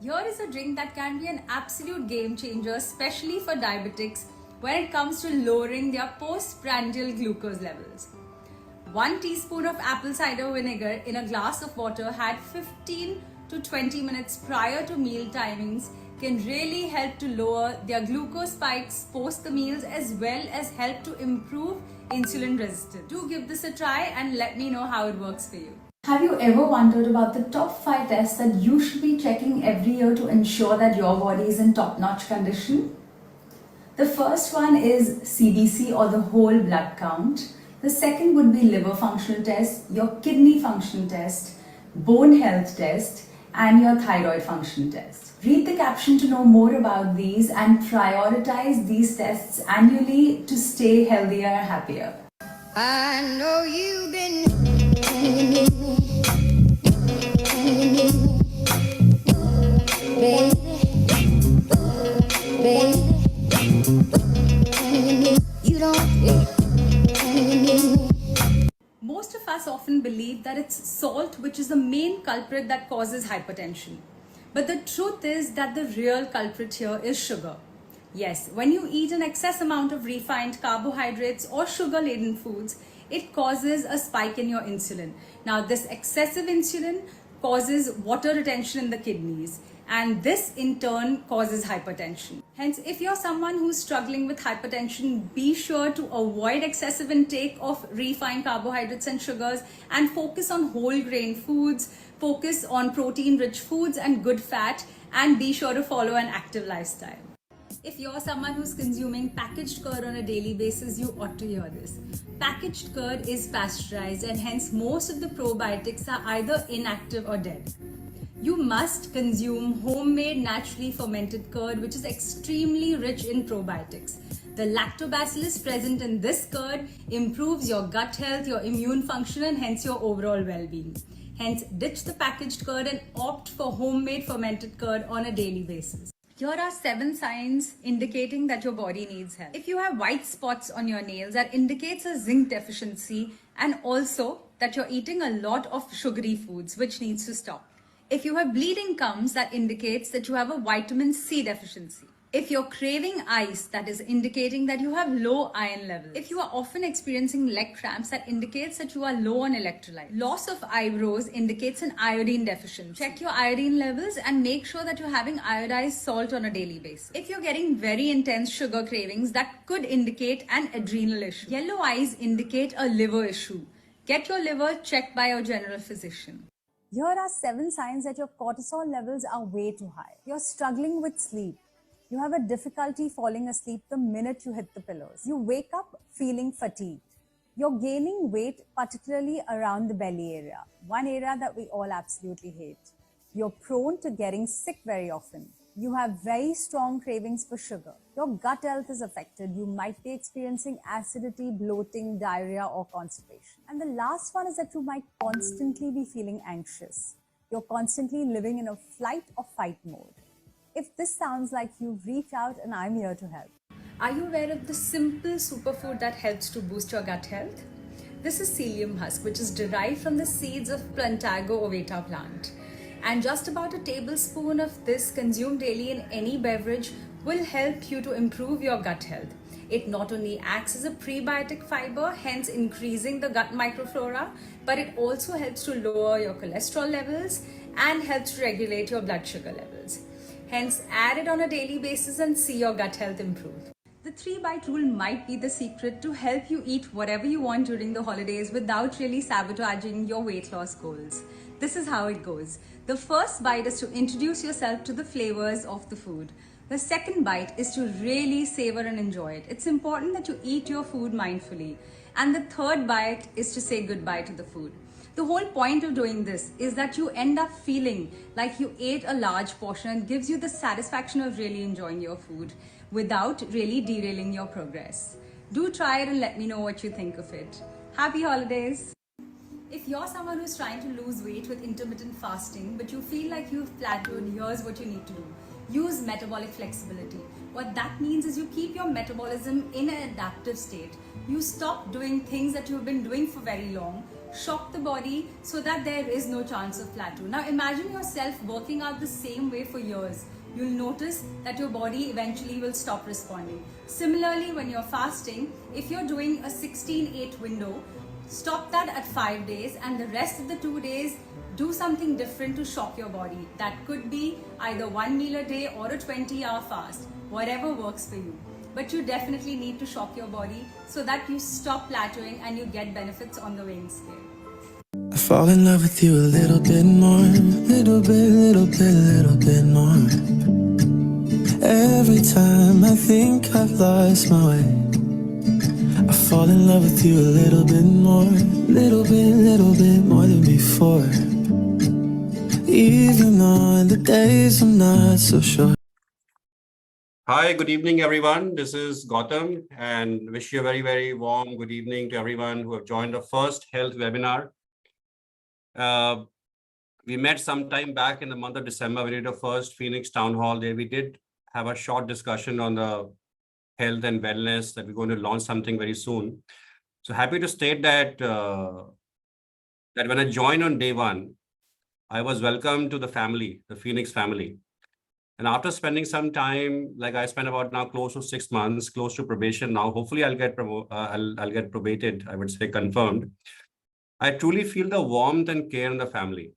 Here is a drink that can be an absolute game changer, especially for diabetics when it comes to lowering their postprandial glucose levels. 1 teaspoon of apple cider vinegar in a glass of water had 15 to 20 minutes prior to meal timings can really help to lower their glucose spikes post the meals, as well as help to improve insulin resistance. Do give this a try and let me know how it works for you. Have you ever wondered about the top 5 tests that you should be checking every year to ensure that your body is in top-notch condition? The first one is CBC, or the whole blood count. The second would be liver functional test, your kidney function test, bone health test, and your thyroid function test. Read the caption to know more about these and prioritize these tests annually to stay healthier and happier. I know you've been you don't. Most of us often believe that it's salt which is the main culprit that causes hypertension. But the truth is that the real culprit here is sugar. Yes, when you eat an excess amount of refined carbohydrates or sugar-laden foods, it causes a spike in your insulin. Now, this excessive insulin causes water retention in the kidneys, and this in turn causes hypertension. Hence, if you're someone who's struggling with hypertension, be sure to avoid excessive intake of refined carbohydrates and sugars and focus on whole grain foods, focus on protein-rich foods and good fat, and be sure to follow an active lifestyle. If you're someone who's consuming packaged curd on a daily basis, you ought to hear this. Packaged curd is pasteurized, and hence most of the probiotics are either inactive or dead. You must consume homemade naturally fermented curd, which is extremely rich in probiotics. The lactobacillus present in this curd improves your gut health, your immune function, and hence your overall well-being. Hence, ditch the packaged curd and opt for homemade fermented curd on a daily basis. Here are 7 signs indicating that your body needs help. If you have white spots on your nails, that indicates a zinc deficiency, and also that you're eating a lot of sugary foods, which needs to stop. If you have bleeding gums, that indicates that you have a vitamin C deficiency. If you're craving ice, that is indicating that you have low iron levels. If you are often experiencing leg cramps, that indicates that you are low on electrolyte. Loss of eyebrows indicates an iodine deficiency. Check your iodine levels and make sure that you're having iodized salt on a daily basis. If you're getting very intense sugar cravings, that could indicate an adrenal issue. Yellow eyes indicate a liver issue. Get your liver checked by your general physician. Here are 7 signs that your cortisol levels are way too high. You're struggling with sleep. You have a difficulty falling asleep the minute you hit the pillows. You wake up feeling fatigued. You're gaining weight, particularly around the belly area, one area that we all absolutely hate. You're prone to getting sick very often. You have very strong cravings for sugar. Your gut health is affected. You might be experiencing acidity, bloating, diarrhea, or constipation. And the last one is that you might constantly be feeling anxious. You're constantly living in a flight or fight mode. If this sounds like you, reach out and I'm here to help. Are you aware of the simple superfood that helps to boost your gut health? This is psyllium husk, which is derived from the seeds of Plantago ovata plant. And just about a tablespoon of this consumed daily in any beverage will help you to improve your gut health. It not only acts as a prebiotic fiber, hence increasing the gut microflora, but it also helps to lower your cholesterol levels and helps to regulate your blood sugar levels. Hence, add it on a daily basis and see your gut health improve. The 3-bite rule might be the secret to help you eat whatever you want during the holidays without really sabotaging your weight loss goals. This is how it goes. The first bite is to introduce yourself to the flavors of the food. The second bite is to really savor and enjoy it. It's important that you eat your food mindfully. And the third bite is to say goodbye to the food. The whole point of doing this is that you end up feeling like you ate a large portion and gives you the satisfaction of really enjoying your food without really derailing your progress. Do try it and let me know what you think of it. Happy holidays! If you're someone who's trying to lose weight with intermittent fasting, but you feel like you've plateaued, here's what you need to do. Use metabolic flexibility. What that means is you keep your metabolism in an adaptive state. You stop doing things that you've been doing for very long shock the body so that there is no chance of plateau. Now imagine yourself working out the same way for years. You'll notice that your body eventually will stop responding. Similarly, when you're fasting, if you're doing a 16-8 window, stop that at 5 days, and the rest of the 2 days do something different to shock your body. That could be either 1 meal a day or a 20-hour fast, whatever works for you. But you definitely need to shock your body so that you stop plateauing and you get benefits on the weighing scale. I fall in love with you a little bit more, little bit more. Every time I think I've lost my way, I fall in love with you a little bit more, little bit more than before. Even on the days I'm not so sure. Hi, good evening, everyone. This is Gautam, and wish you a very, very warm good evening to everyone who have joined the first health webinar. We met some time back in the month of December. We did the first Phoenix Town Hall there. We did have a short discussion on the health and wellness that we're going to launch something very soon. So happy to state that that when I joined on day one, I was welcomed to the family, the Phoenix family. And after spending some time, like I spent about now close to 6 months, close to probation now, hopefully I'll get probated, I would say confirmed. I truly feel the warmth and care in the family.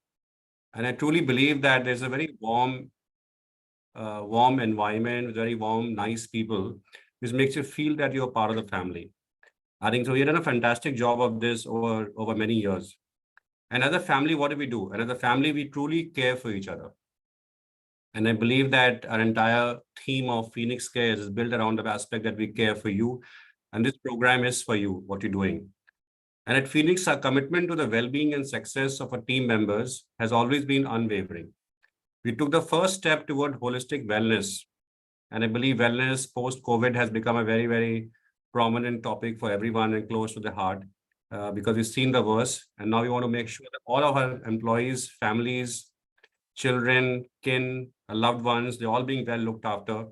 And I truly believe that there's a very warm environment, very warm, nice people, which makes you feel that you're part of the family. I think so. We've done a fantastic job of this over many years. And as a family, what do? And as a family, we truly care for each other. And I believe that our entire theme of Phoenix Cares is built around the aspect that we care for you. And this program is for you, what you're doing. And at Phoenix, our commitment to the well-being and success of our team members has always been unwavering. We took the first step toward holistic wellness. And I believe wellness post-COVID has become a very, very prominent topic for everyone and close to the heart because we've seen the worst. And now we want to make sure that all of our employees, families, children, kin, loved ones, they're all being well looked after.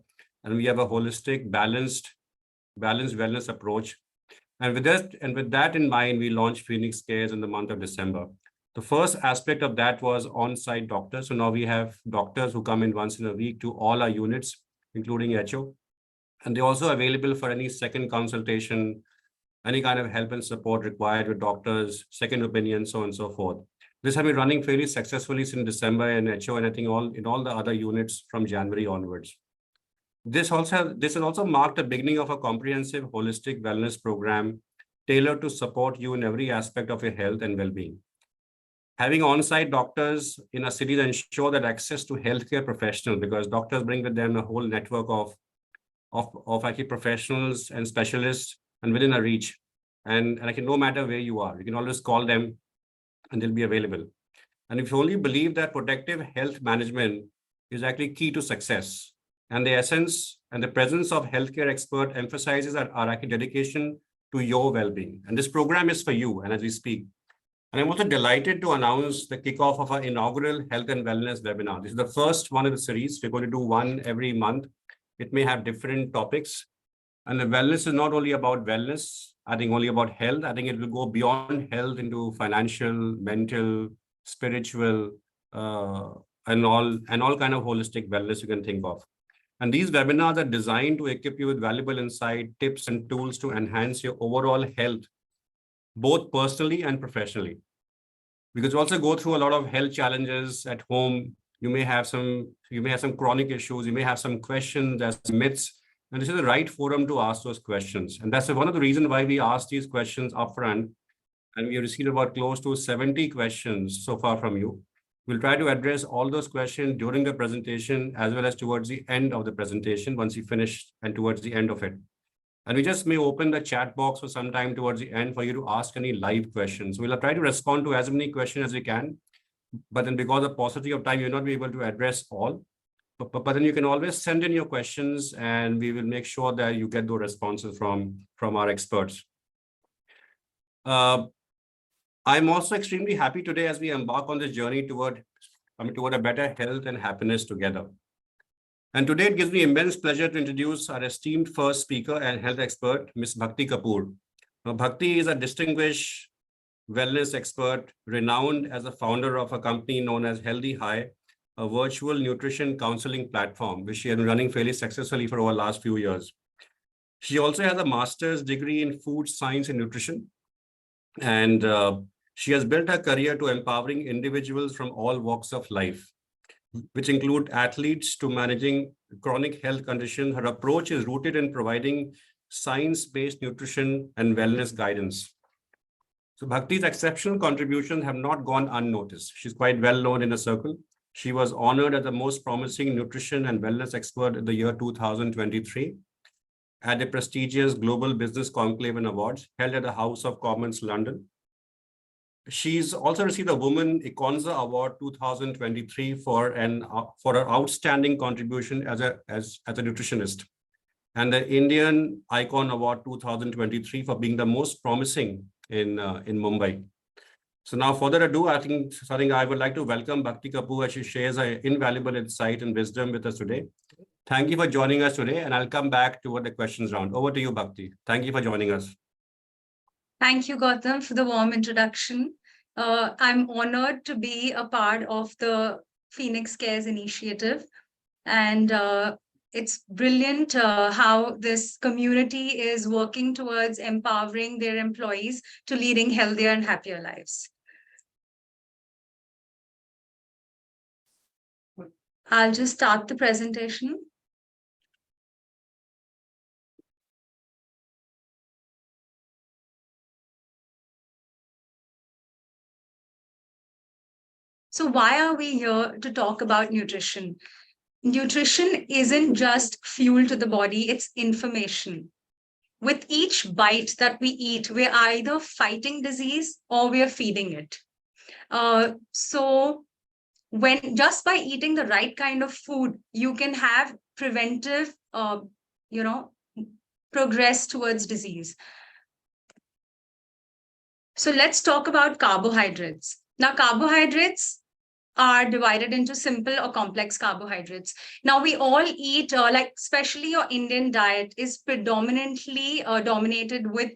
And we have a holistic, balanced wellness approach. And with that in mind, we launched Phoenix Cares in the month of December. The first aspect of that was on-site doctors. So now we have doctors who come in once in a week to all our units, including HO. And they're also available for any second consultation, any kind of help and support required with doctors, second opinion, so on and so forth. This has been running fairly successfully since December in HO, and I think in all the other units from January onwards. This has also marked the beginning of a comprehensive holistic wellness program tailored to support you in every aspect of your health and well-being. Having on-site doctors in a city that ensure that access to healthcare professionals, because doctors bring with them a whole network of actually professionals and specialists and within a reach. And I can, no matter where you are, you can always call them and they'll be available. And if you only believe that protective health management is actually key to success, and the essence and the presence of healthcare expert emphasizes our actually dedication to your well-being. And this program is for you, and as we speak. And I'm also delighted to announce the kickoff of our inaugural Health and Wellness webinar. This is the first one of the series. We're going to do one every month. It may have different topics. And the wellness is not only about wellness, I think only about health. I think it will go beyond health into financial, mental, spiritual, and all kind of holistic wellness you can think of. And these webinars are designed to equip you with valuable insight, tips, and tools to enhance your overall health, both personally and professionally. Because you also go through a lot of health challenges at home. You may have some chronic issues. You may have some questions, there's myths. And this is the right forum to ask those questions. And that's one of the reasons why we ask these questions upfront. And we have received about close to 70 questions so far from you. We'll try to address all those questions during the presentation, as well as towards the end of the presentation, once we finish and towards the end of it. And we just may open the chat box for some time towards the end for you to ask any live questions. We'll try to respond to as many questions as we can. But then because of paucity of time, you'll not be able to address all. But then you can always send in your questions and we will make sure that you get those responses from our experts. I'm also extremely happy today as we embark on this journey toward a better health and happiness together. And today it gives me immense pleasure to introduce our esteemed first speaker and health expert, Ms. Bhakti Kapoor. Now, Bhakti is a distinguished wellness expert, renowned as a founder of a company known as Healthy High, a virtual nutrition counseling platform, which she has been running fairly successfully for over the last few years. She also has a master's degree in food science and nutrition. And she has built her career to empowering individuals from all walks of life, which include athletes to managing chronic health conditions. Her approach is rooted in providing science-based nutrition and wellness guidance. So Bhakti's exceptional contributions have not gone unnoticed. She's quite well known in the circle. She was honored as the most promising nutrition and wellness expert in the year 2023 at the prestigious Global Business Conclave and Awards held at the House of Commons, London. She's also received a Woman Econza Award 2023 for her outstanding contribution as a nutritionist, and the Indian Icon Award 2023 for being the most promising in Mumbai. So now, further ado, I would like to welcome Bhakti Kapoor as she shares her invaluable insight and wisdom with us today. Thank you for joining us today, and I'll come back to the questions round. Over to you, Bhakti. Thank you for joining us. Thank you, Gautam, for the warm introduction. I'm honored to be a part of the Phoenix Cares initiative. And it's brilliant how this community is working towards empowering their employees to leading healthier and happier lives. I'll just start the presentation. So why are we here to talk about nutrition? Nutrition isn't just fuel to the body, it's information. With each bite that we eat, we're either fighting disease or we're feeding it. So when just by eating the right kind of food, you can have preventive, progress towards disease. So let's talk about carbohydrates. Now, carbohydrates are divided into simple or complex carbohydrates. Now, we all eat, especially your Indian diet is predominantly dominated with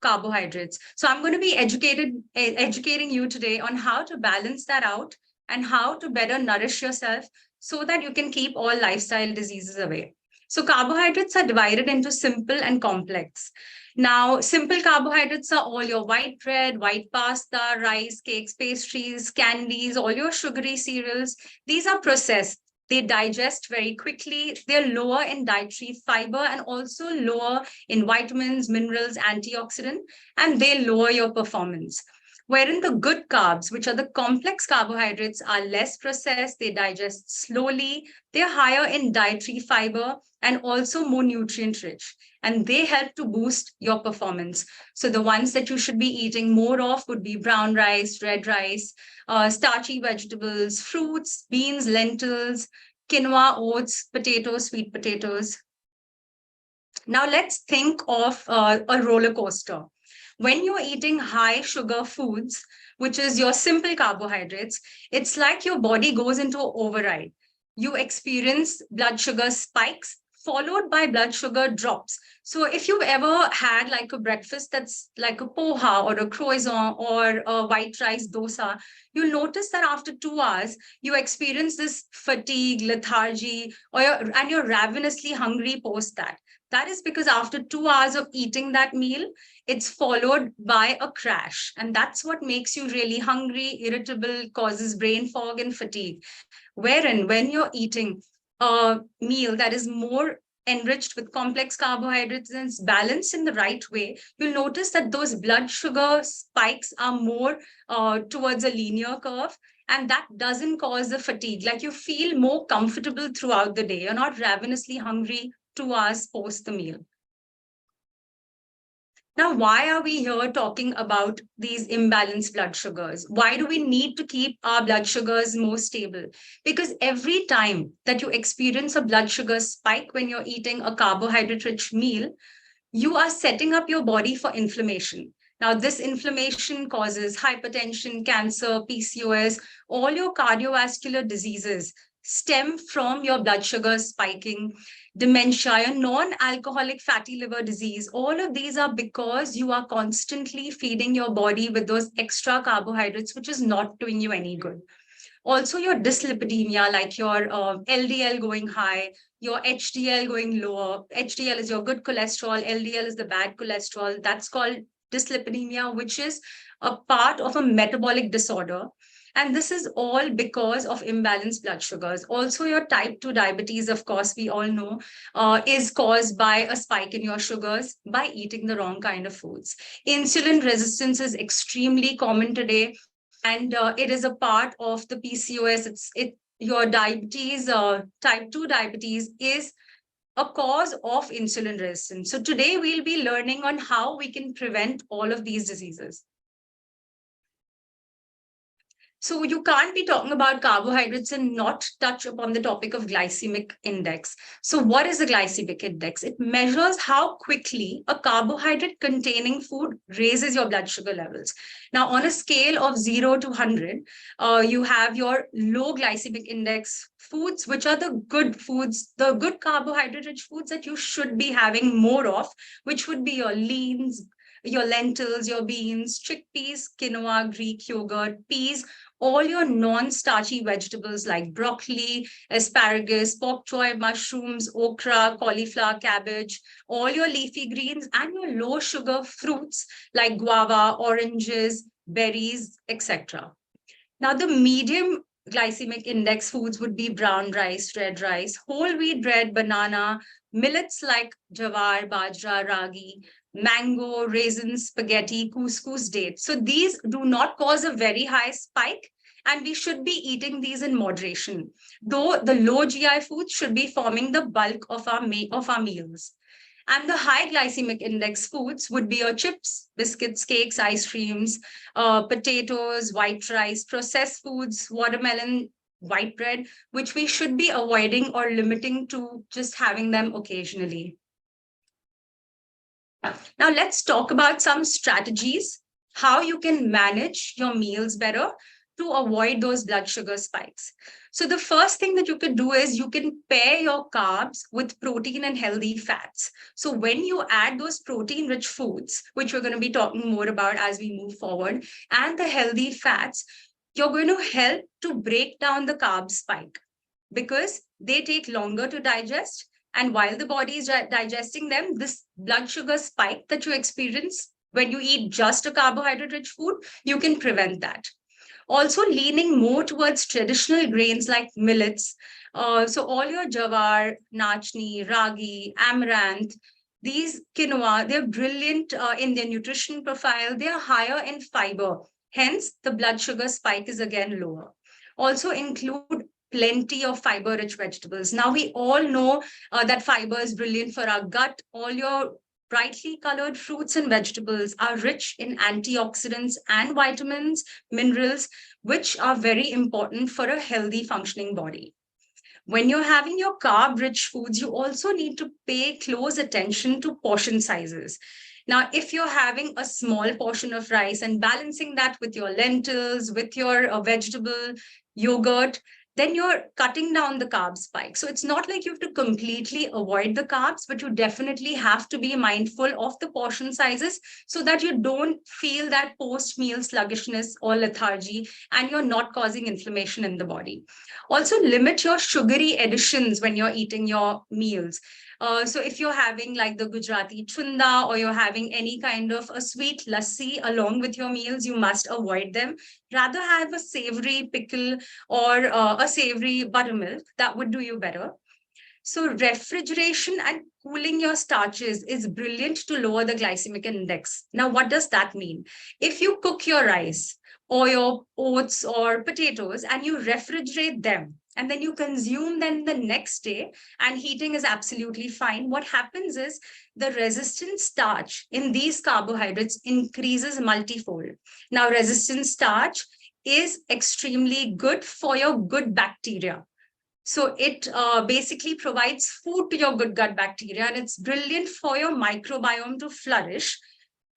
carbohydrates. So I'm going to be educating you today on how to balance that out and how to better nourish yourself so that you can keep all lifestyle diseases away. So carbohydrates are divided into simple and complex. Now, simple carbohydrates are all your white bread, white pasta, rice, cakes, pastries, candies, all your sugary cereals. These are processed. They digest very quickly. They're lower in dietary fiber and also lower in vitamins, minerals, antioxidant, and they lower your performance. Wherein the good carbs, which are the complex carbohydrates, are less processed, they digest slowly, they're higher in dietary fiber and also more nutrient rich, and they help to boost your performance. So the ones that you should be eating more of would be brown rice, red rice, starchy vegetables, fruits, beans, lentils, quinoa, oats, potatoes, sweet potatoes. Now let's think of a roller coaster. When you're eating high sugar foods, which is your simple carbohydrates, it's like your body goes into override. You experience blood sugar spikes followed by blood sugar drops. So if you've ever had like a breakfast that's like a poha or a croissant or a white rice dosa, you'll notice that after 2 hours, you experience this fatigue, lethargy, and you're ravenously hungry post that. That is because after 2 hours of eating that meal, it's followed by a crash. And that's what makes you really hungry, irritable, causes brain fog and fatigue. Wherein when you're eating a meal that is more enriched with complex carbohydrates and it's balanced in the right way, you'll notice that those blood sugar spikes are more towards a linear curve. And that doesn't cause the fatigue. Like you feel more comfortable throughout the day. You're not ravenously hungry 2 hours post the meal. Now, why are we here talking about these imbalanced blood sugars? Why do we need to keep our blood sugars more stable? Because every time that you experience a blood sugar spike when you're eating a carbohydrate-rich meal, you are setting up your body for inflammation. Now, this inflammation causes hypertension, cancer, PCOS, all your cardiovascular diseases stem from your blood sugar spiking, dementia, your non-alcoholic fatty liver disease. All of these are because you are constantly feeding your body with those extra carbohydrates, which is not doing you any good. Also, your dyslipidemia, like your LDL going high, your HDL going lower. HDL is your good cholesterol, LDL is the bad cholesterol. That's called dyslipidemia, which is a part of a metabolic disorder. And this is all because of imbalanced blood sugars. Also, your type 2 diabetes, of course, we all know, is caused by a spike in your sugars by eating the wrong kind of foods. Insulin resistance is extremely common today, and it is a part of the PCOS. Your diabetes, type 2 diabetes, is a cause of insulin resistance. So today we'll be learning on how we can prevent all of these diseases. So you can't be talking about carbohydrates and not touch upon the topic of glycemic index. So what is a glycemic index? It measures how quickly a carbohydrate containing food raises your blood sugar levels. Now, on a scale of 0 to 100, you have your low glycemic index foods, which are the good foods, the good carbohydrate-rich foods that you should be having more of, which would be your leans, your lentils, your beans, chickpeas, quinoa, Greek yogurt, peas, all your non-starchy vegetables like broccoli, asparagus, bok choy, mushrooms, okra, cauliflower, cabbage, all your leafy greens, and your low sugar fruits like guava, oranges, berries, etc. Now, the medium glycemic index foods would be brown rice, red rice, whole wheat bread, banana, millets like jawar, bajra, ragi, mango, raisins, spaghetti, couscous, dates. So these do not cause a very high spike, and we should be eating these in moderation, though the low GI foods should be forming the bulk of our meals. And the high glycemic index foods would be your chips, biscuits, cakes, ice creams, potatoes, white rice, processed foods, watermelon, white bread, which we should be avoiding or limiting to just having them occasionally. Now, let's talk about some strategies, how you can manage your meals better to avoid those blood sugar spikes. So the first thing that you can do is you can pair your carbs with protein and healthy fats. So when you add those protein-rich foods, which we're going to be talking more about as we move forward, and the healthy fats, you're going to help to break down the carb spike because they take longer to digest. And while the body is digesting them, this blood sugar spike that you experience when you eat just a carbohydrate-rich food, you can prevent that. Also, leaning more towards traditional grains like millets. So all your jawar, nachni, ragi, amaranth, these quinoa, they're brilliant in their nutrition profile. They are higher in fiber. Hence, the blood sugar spike is again lower. Also include plenty of fiber-rich vegetables. Now, we all know that fiber is brilliant for our gut. All your brightly colored fruits and vegetables are rich in antioxidants and vitamins, minerals, which are very important for a healthy functioning body. When you're having your carb-rich foods, you also need to pay close attention to portion sizes. Now, if you're having a small portion of rice and balancing that with your lentils, with your vegetable yogurt, then you're cutting down the carb spike. So it's not like you have to completely avoid the carbs, but you definitely have to be mindful of the portion sizes so that you don't feel that post-meal sluggishness or lethargy and you're not causing inflammation in the body. Also, limit your sugary additions when you're eating your meals. So if you're having like the Gujarati chunda or you're having any kind of a sweet lassi along with your meals, you must avoid them. Rather have a savory pickle or a savory buttermilk. That would do you better. So refrigeration and cooling your starches is brilliant to lower the glycemic index. Now, what does that mean? If you cook your rice or your oats or potatoes and you refrigerate them, and then you consume them the next day, and heating is absolutely fine. What happens is the resistant starch in these carbohydrates increases multifold. Now, resistant starch is extremely good for your good bacteria. So it basically provides food to your good gut bacteria, and it's brilliant for your microbiome to flourish.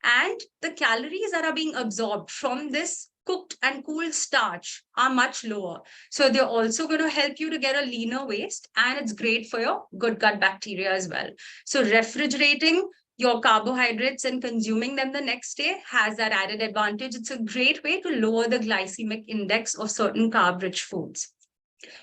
And the calories that are being absorbed from this cooked and cooled starch are much lower. So they're also going to help you to get a leaner waist, and it's great for your good gut bacteria as well. So refrigerating your carbohydrates and consuming them the next day has that added advantage. It's a great way to lower the glycemic index of certain carb-rich foods.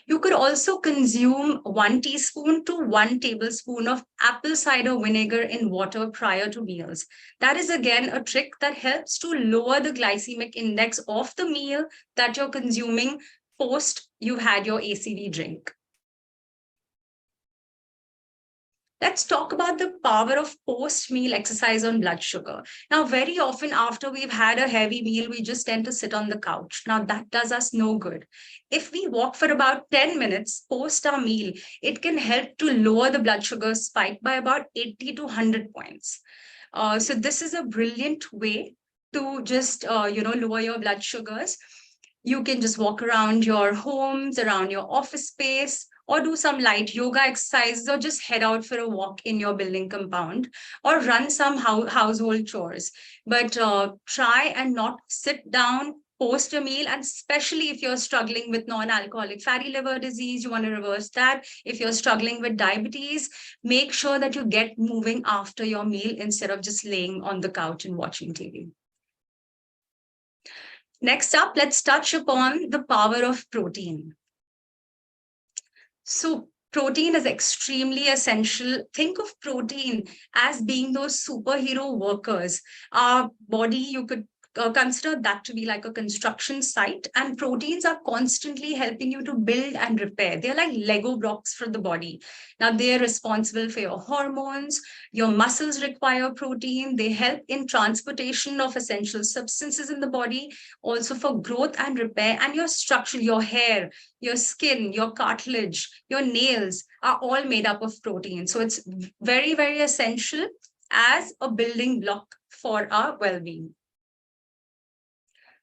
You could also consume 1 teaspoon to 1 tablespoon of apple cider vinegar in water prior to meals. That is again a trick that helps to lower the glycemic index of the meal that you're consuming post you've had your ACV drink. Let's talk about the power of post-meal exercise on blood sugar. Now, very often after we've had a heavy meal, we just tend to sit on the couch. Now, that does us no good. If we walk for about 10 minutes post our meal, it can help to lower the blood sugar spike by about 80 to 100 points. So this is a brilliant way to just, lower your blood sugars. You can just walk around your homes, around your office space, or do some light yoga exercises, or just head out for a walk in your building compound, or run some household chores. But try and not sit down post a meal, and especially if you're struggling with non-alcoholic fatty liver disease, you want to reverse that. If you're struggling with diabetes, make sure that you get moving after your meal instead of just laying on the couch and watching TV. Next up, let's touch upon the power of protein. So protein is extremely essential. Think of protein as being those superhero workers. Our body, you could consider that to be like a construction site, and proteins are constantly helping you to build and repair. They're like Lego blocks for the body. Now, they're responsible for your hormones. Your muscles require protein. They help in transportation of essential substances in the body, also for growth and repair. And your structure, your hair, your skin, your cartilage, your nails are all made up of protein. So it's very, very essential as a building block for our well-being.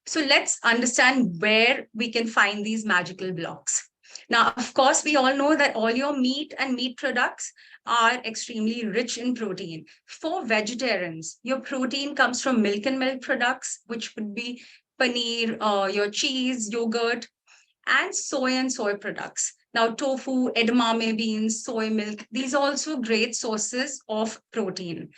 So let's understand where we can find these magical blocks. Now, of course, we all know that all your meat and meat products are extremely rich in protein. For vegetarians, your protein comes from milk and milk products, which would be paneer, your cheese, yogurt, and soy products. Now, tofu, edamame beans, soy milk, these are also great sources of protein.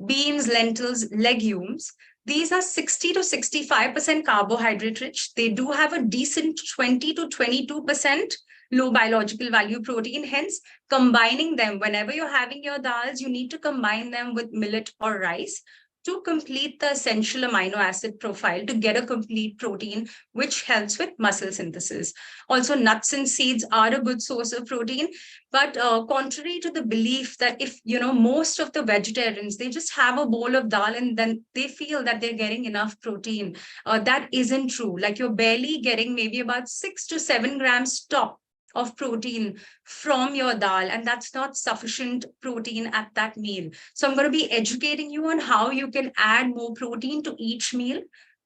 Beans, lentils, legumes, these are 60 to 65% carbohydrate rich. They do have a decent 20 to 22% low biological value protein. Hence, combining them, whenever you're having your dals, you need to combine them with millet or rice to complete the essential amino acid profile to get a complete protein, which helps with muscle synthesis. Also, nuts and seeds are a good source of protein. But contrary to the belief that if, most of the vegetarians, they just have a bowl of dal and then they feel that they're getting enough protein, that isn't true. Like, you're barely getting maybe about 6 to 7 grams top of protein from your dal, and that's not sufficient protein at that meal. So I'm going to be educating you on how you can add more protein to each meal,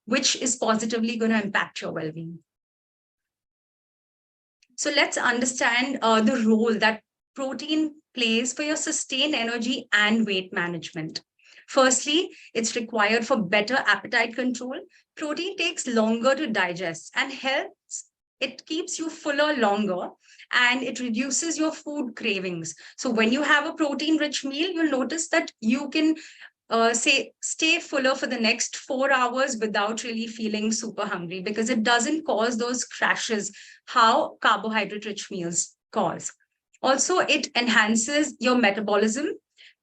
which is positively going to impact your well-being. So let's understand the role that protein plays for your sustained energy and weight management. Firstly, it's required for better appetite control. Protein takes longer to digest and helps. It keeps you fuller longer, and it reduces your food cravings. So when you have a protein-rich meal, you'll notice that you can stay fuller for the next 4 hours without really feeling super hungry, because it doesn't cause those crashes how carbohydrate-rich meals cause. Also, it enhances your metabolism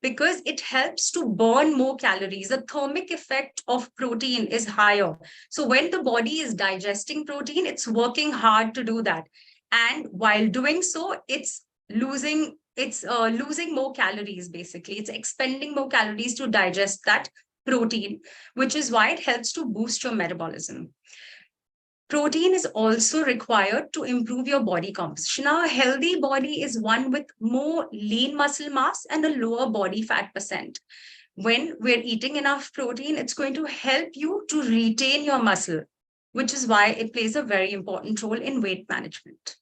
because it helps to burn more calories. The thermic effect of protein is higher. So when the body is digesting protein, it's working hard to do that. And while doing so, it's losing more calories, basically. It's expending more calories to digest that protein, which is why it helps to boost your metabolism. Protein is also required to improve your body composition. Now, a healthy body is one with more lean muscle mass and a lower body fat percent. When we're eating enough protein, it's going to help you to retain your muscle, which is why it plays a very important role in weight management.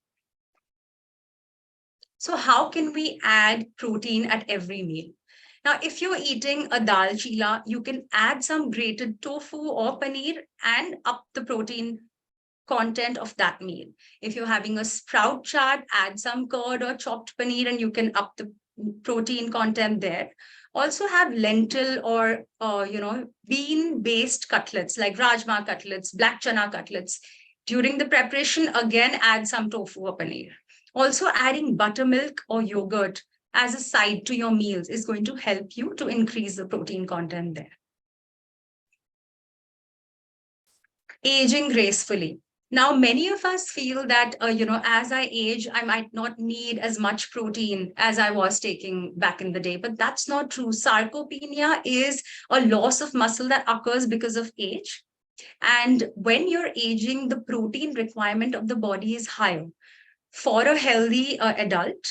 So how can we add protein at every meal? Now, if you're eating a dal chila, you can add some grated tofu or paneer and up the protein content of that meal. If you're having a sprout chaat, add some curd or chopped paneer and you can up the protein content there. Also have lentil or bean-based cutlets like rajma cutlets, black chana cutlets. During the preparation, again, add some tofu or paneer. Also adding buttermilk or yogurt as a side to your meals is going to help you to increase the protein content there. Aging gracefully. Now, many of us feel that, as I age, I might not need as much protein as I was taking back in the day, but that's not true. Sarcopenia is a loss of muscle that occurs because of age. And when you're aging, the protein requirement of the body is higher. For a healthy adult,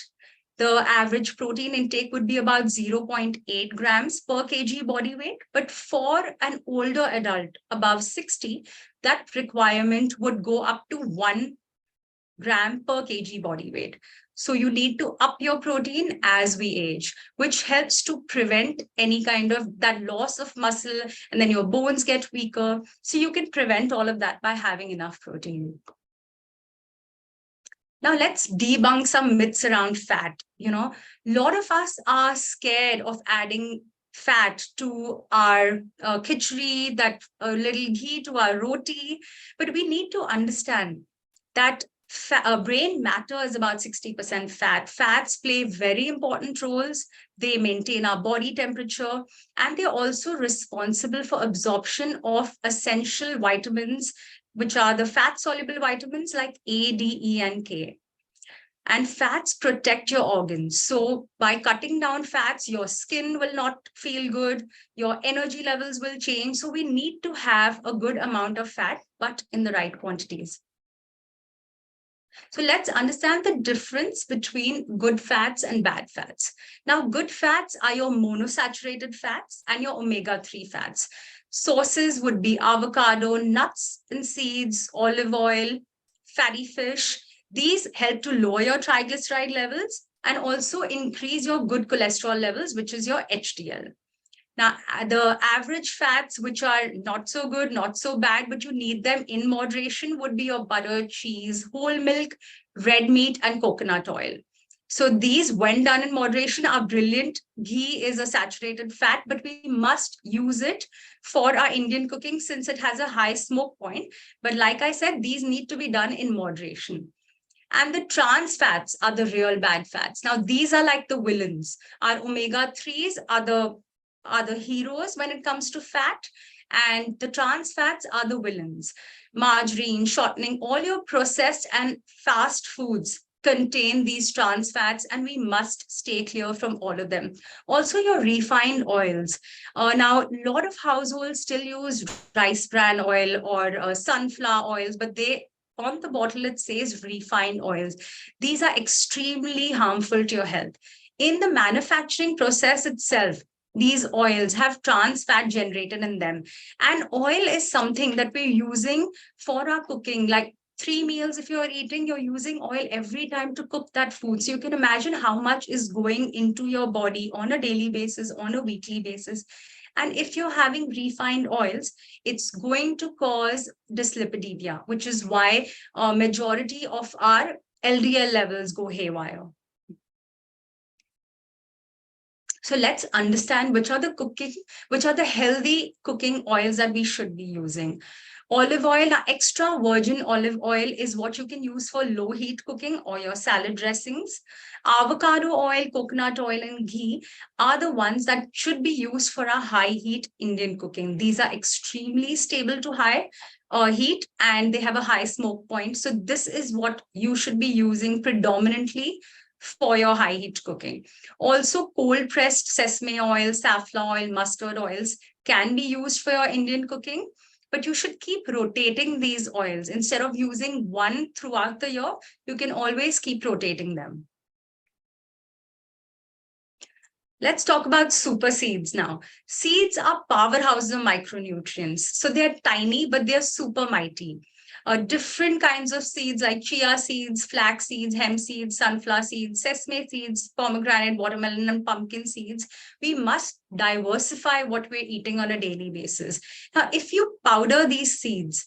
the average protein intake would be about 0.8 grams per kg body weight. But for an older adult above 60, that requirement would go up to 1 gram per kg body weight. So you need to up your protein as we age, which helps to prevent any kind of that loss of muscle, and then your bones get weaker. So you can prevent all of that by having enough protein. Now let's debunk some myths around fat. A lot of us are scared of adding fat to our khichdi, that little ghee to our roti, but we need to understand that brain matter is about 60% fat. Fats play very important roles. They maintain our body temperature, and they're also responsible for absorption of essential vitamins, which are the fat-soluble vitamins like A, D, E, and K. And fats protect your organs. So by cutting down fats, your skin will not feel good, your energy levels will change. So we need to have a good amount of fat, but in the right quantities. So let's understand the difference between good fats and bad fats. Now, good fats are your monosaturated fats and your omega-3 fats. Sources would be avocado, nuts and seeds, olive oil, fatty fish. These help to lower your triglyceride levels and also increase your good cholesterol levels, which is your HDL. Now, the average fats, which are not so good, not so bad, but you need them in moderation, would be your butter, cheese, whole milk, red meat, and coconut oil. So these, when done in moderation, are brilliant. Ghee is a saturated fat, but we must use it for our Indian cooking since it has a high smoke point. But like I said, these need to be done in moderation. And the trans fats are the real bad fats. Now, these are like the villains. Our omega-3s are the heroes when it comes to fat, and the trans fats are the villains. Margarine, shortening, all your processed and fast foods contain these trans fats, and we must stay clear from all of them. Also, your refined oils. Now, a lot of households still use rice bran oil or sunflower oils, but on the bottle, it says refined oils. These are extremely harmful to your health. In the manufacturing process itself, these oils have trans fat generated in them. And oil is something that we're using for our cooking. Like 3 meals, if you're eating, you're using oil every time to cook that food. So you can imagine how much is going into your body on a daily basis, on a weekly basis. And if you're having refined oils, it's going to cause dyslipidemia, which is why a majority of our LDL levels go haywire. So let's understand which are the healthy cooking oils that we should be using. Olive oil, extra virgin olive oil is what you can use for low heat cooking or your salad dressings. Avocado oil, coconut oil, and ghee are the ones that should be used for a high heat Indian cooking. These are extremely stable to high heat, and they have a high smoke point. So this is what you should be using predominantly for your high heat cooking. Also, cold pressed sesame oil, safflower oil, mustard oils can be used for your Indian cooking, but you should keep rotating these oils. Instead of using one throughout the year, you can always keep rotating them. Let's talk about super seeds now. Seeds are powerhouses of micronutrients. So they're tiny, but they're super mighty. different kinds of seeds like chia seeds, flax seeds, hemp seeds, sunflower seeds, sesame seeds, pomegranate, watermelon, and pumpkin seeds. We must diversify what we're eating on a daily basis. Now, if you powder these seeds,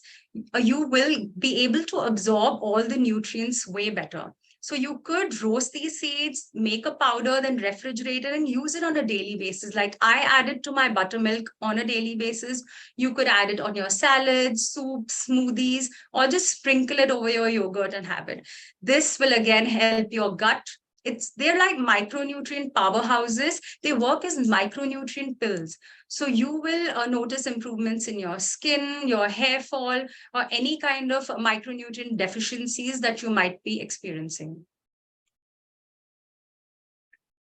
you will be able to absorb all the nutrients way better. So you could roast these seeds, make a powder, then refrigerate it and use it on a daily basis. Like I add it to my buttermilk on a daily basis. You could add it on your salads, soups, smoothies, or just sprinkle it over your yogurt and have it. This will again help your gut. They're like micronutrient powerhouses. They work as micronutrient pills. So you will notice improvements in your skin, your hair fall, or any kind of micronutrient deficiencies that you might be experiencing.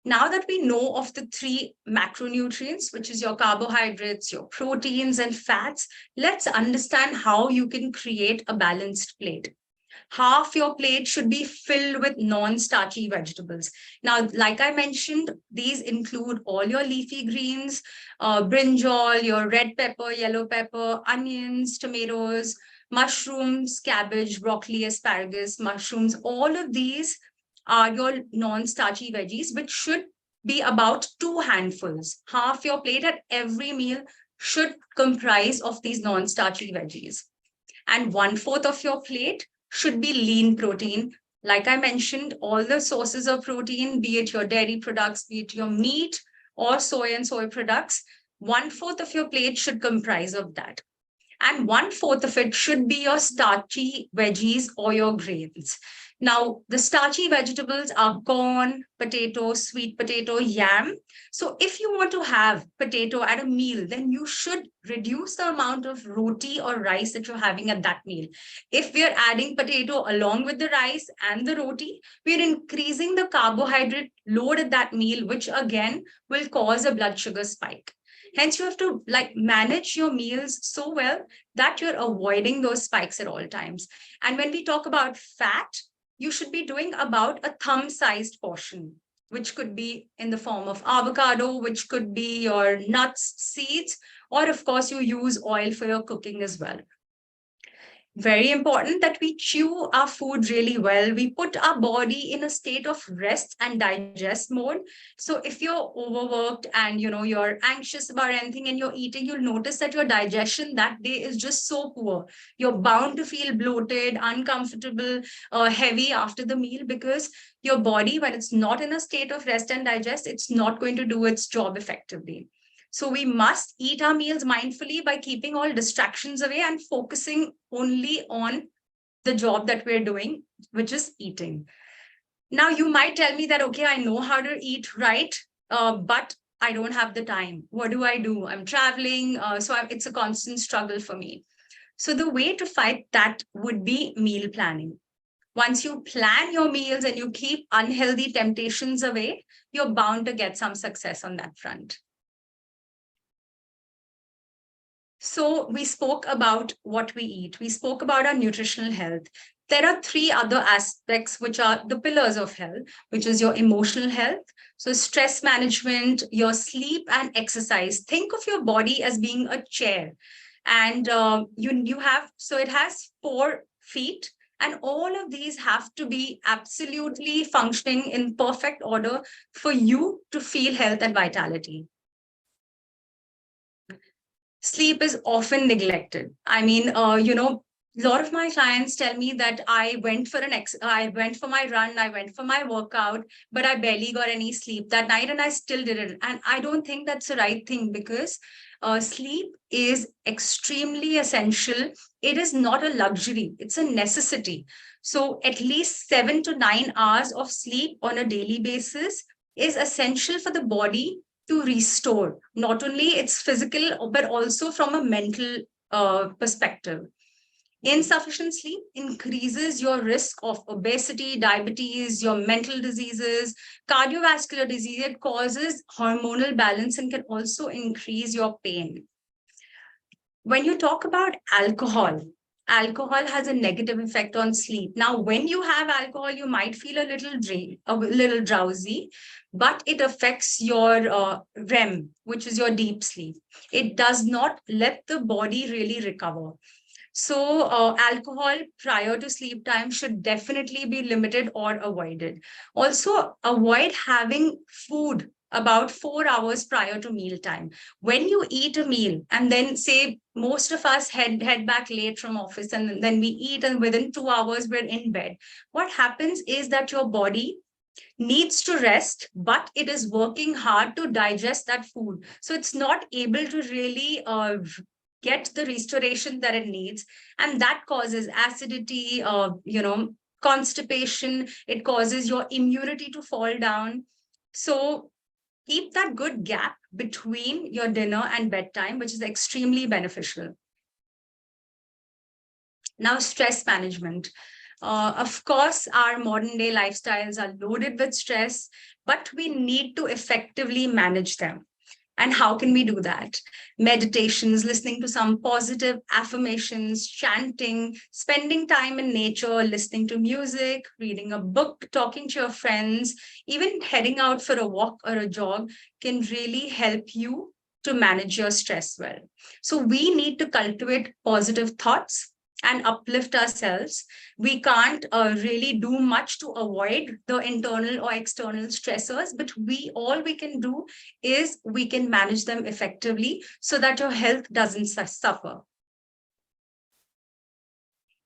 Now that we know of the 3 macronutrients, which is your carbohydrates, your proteins, and fats, let's understand how you can create a balanced plate. Half your plate should be filled with non-starchy vegetables. Now, like I mentioned, these include all your leafy greens, brinjal, your red pepper, yellow pepper, onions, tomatoes, mushrooms, cabbage, broccoli, asparagus, mushrooms. All of these are your non-starchy veggies, which should be about 2 handfuls. Half your plate at every meal should comprise of these non-starchy veggies. And 1/4 of your plate should be lean protein. Like I mentioned, all the sources of protein, be it your dairy products, be it your meat or soy and soy products, 1/4 of your plate should comprise of that. And 1/4 of it should be your starchy veggies or your grains. Now, the starchy vegetables are corn, potato, sweet potato, yam. So if you want to have potato at a meal, then you should reduce the amount of roti or rice that you're having at that meal. If we're adding potato along with the rice and the roti, we're increasing the carbohydrate load at that meal, which again will cause a blood sugar spike. Hence, you have to manage your meals so well that you're avoiding those spikes at all times. And when we talk about fat, you should be doing about a thumb-sized portion, which could be in the form of avocado, which could be your nuts, seeds, or of course, you use oil for your cooking as well. Very important that we chew our food really well. We put our body in a state of rest and digest mode. So if you're overworked and you're anxious about anything and you're eating, you'll notice that your digestion that day is just so poor. You're bound to feel bloated, uncomfortable, heavy after the meal, because your body, when it's not in a state of rest and digest, it's not going to do its job effectively. So we must eat our meals mindfully by keeping all distractions away and focusing only on the job that we're doing, which is eating. Now, you might tell me that, okay, I know how to eat right, but I don't have the time. What do? I'm traveling, it's a constant struggle for me. So the way to fight that would be meal planning. Once you plan your meals and you keep unhealthy temptations away, you're bound to get some success on that front. So we spoke about what we eat. We spoke about our nutritional health. There are 3 other aspects which are the pillars of health, which is your emotional health. So stress management, your sleep and exercise. Think of your body as being a chair. And it has 4 feet. And all of these have to be absolutely functioning in perfect order for you to feel health and vitality. Sleep is often neglected. I mean, a lot of my clients tell me that I went for my run, I went for my workout, but I barely got any sleep that night and I still didn't. And I don't think that's the right thing, because sleep is extremely essential. It is not a luxury, it's a necessity. So at least 7 to 9 hours of sleep on a daily basis is essential for the body to restore, not only its physical, but also from a mental perspective. Insufficient sleep increases your risk of obesity, diabetes, your mental diseases, cardiovascular disease. It causes hormonal balance and can also increase your pain. When you talk about alcohol has a negative effect on sleep. Now, when you have alcohol, you might feel a little drowsy, but it affects your REM, which is your deep sleep. It does not let the body really recover. So alcohol prior to sleep time should definitely be limited or avoided. Also, avoid having food about 4 hours prior to meal time. When you eat a meal and then say most of us head back late from office and then we eat and within 2 hours we're in bed. What happens is that your body needs to rest, but it is working hard to digest that food. So it's not able to really get the restoration that it needs. And that causes acidity, constipation. It causes your immunity to fall down. So keep that good gap between your dinner and bedtime, which is extremely beneficial. Now, stress management. Of course, our modern day lifestyles are loaded with stress, but we need to effectively manage them. And how can we do that? Meditations, listening to some positive affirmations, chanting, spending time in nature, listening to music, reading a book, talking to your friends, even heading out for a walk or a jog can really help you to manage your stress well. So we need to cultivate positive thoughts and uplift ourselves. We can't really do much to avoid the internal or external stressors, but all we can do is we can manage them effectively so that your health doesn't suffer.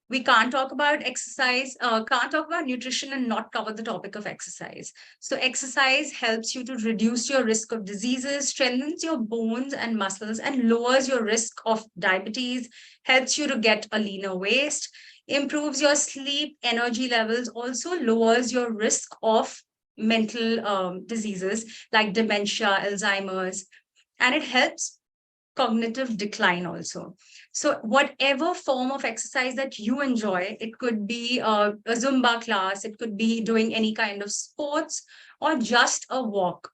We can't talk about exercise, can't talk about nutrition and not cover the topic of exercise. So exercise helps you to reduce your risk of diseases, strengthens your bones and muscles, and lowers your risk of diabetes, helps you to get a leaner waist, improves your sleep, energy levels, also lowers your risk of mental diseases like dementia, Alzheimer's, and it helps cognitive decline also. So whatever form of exercise that you enjoy, it could be a Zumba class, it could be doing any kind of sports or just a walk,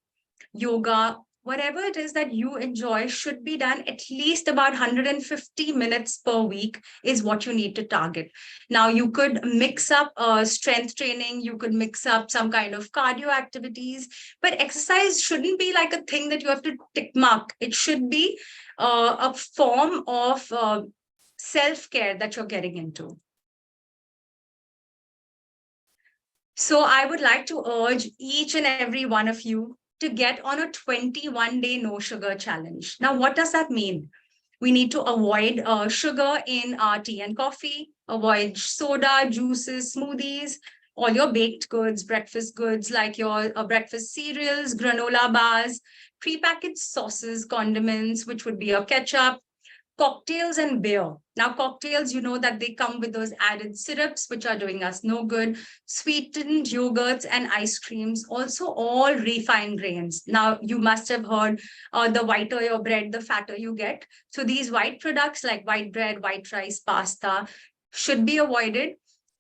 yoga, whatever it is that you enjoy should be done at least about 150 minutes per week is what you need to target. Now, you could mix up strength training, you could mix up some kind of cardio activities, but exercise shouldn't be like a thing that you have to tick mark. It should be a form of self-care that you're getting into. So I would like to urge each and every one of you to get on a 21-day no sugar challenge. Now, what does that mean? We need to avoid sugar in our tea and coffee, avoid soda, juices, smoothies, all your baked goods, breakfast goods like your breakfast cereals, granola bars, prepackaged sauces, condiments, which would be your ketchup, cocktails and beer. Now, cocktails, you know that they come with those added syrups, which are doing us no good, sweetened yogurts and ice creams, also all refined grains. Now, you must have heard the whiter your bread, the fatter you get. So these white products like white bread, white rice, pasta should be avoided.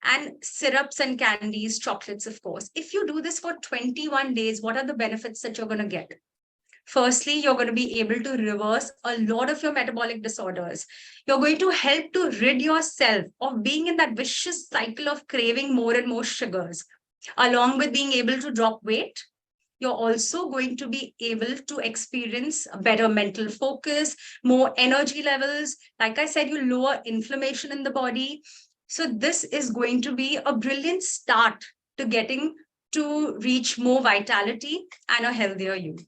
And syrups and candies, chocolates, of course. If you do this for 21 days, what are the benefits that you're going to get? Firstly, you're going to be able to reverse a lot of your metabolic disorders. You're going to help to rid yourself of being in that vicious cycle of craving more and more sugars. Along with being able to drop weight, you're also going to be able to experience a better mental focus, more energy levels. Like I said, you lower inflammation in the body. So this is going to be a brilliant start to getting to reach more vitality and a healthier you.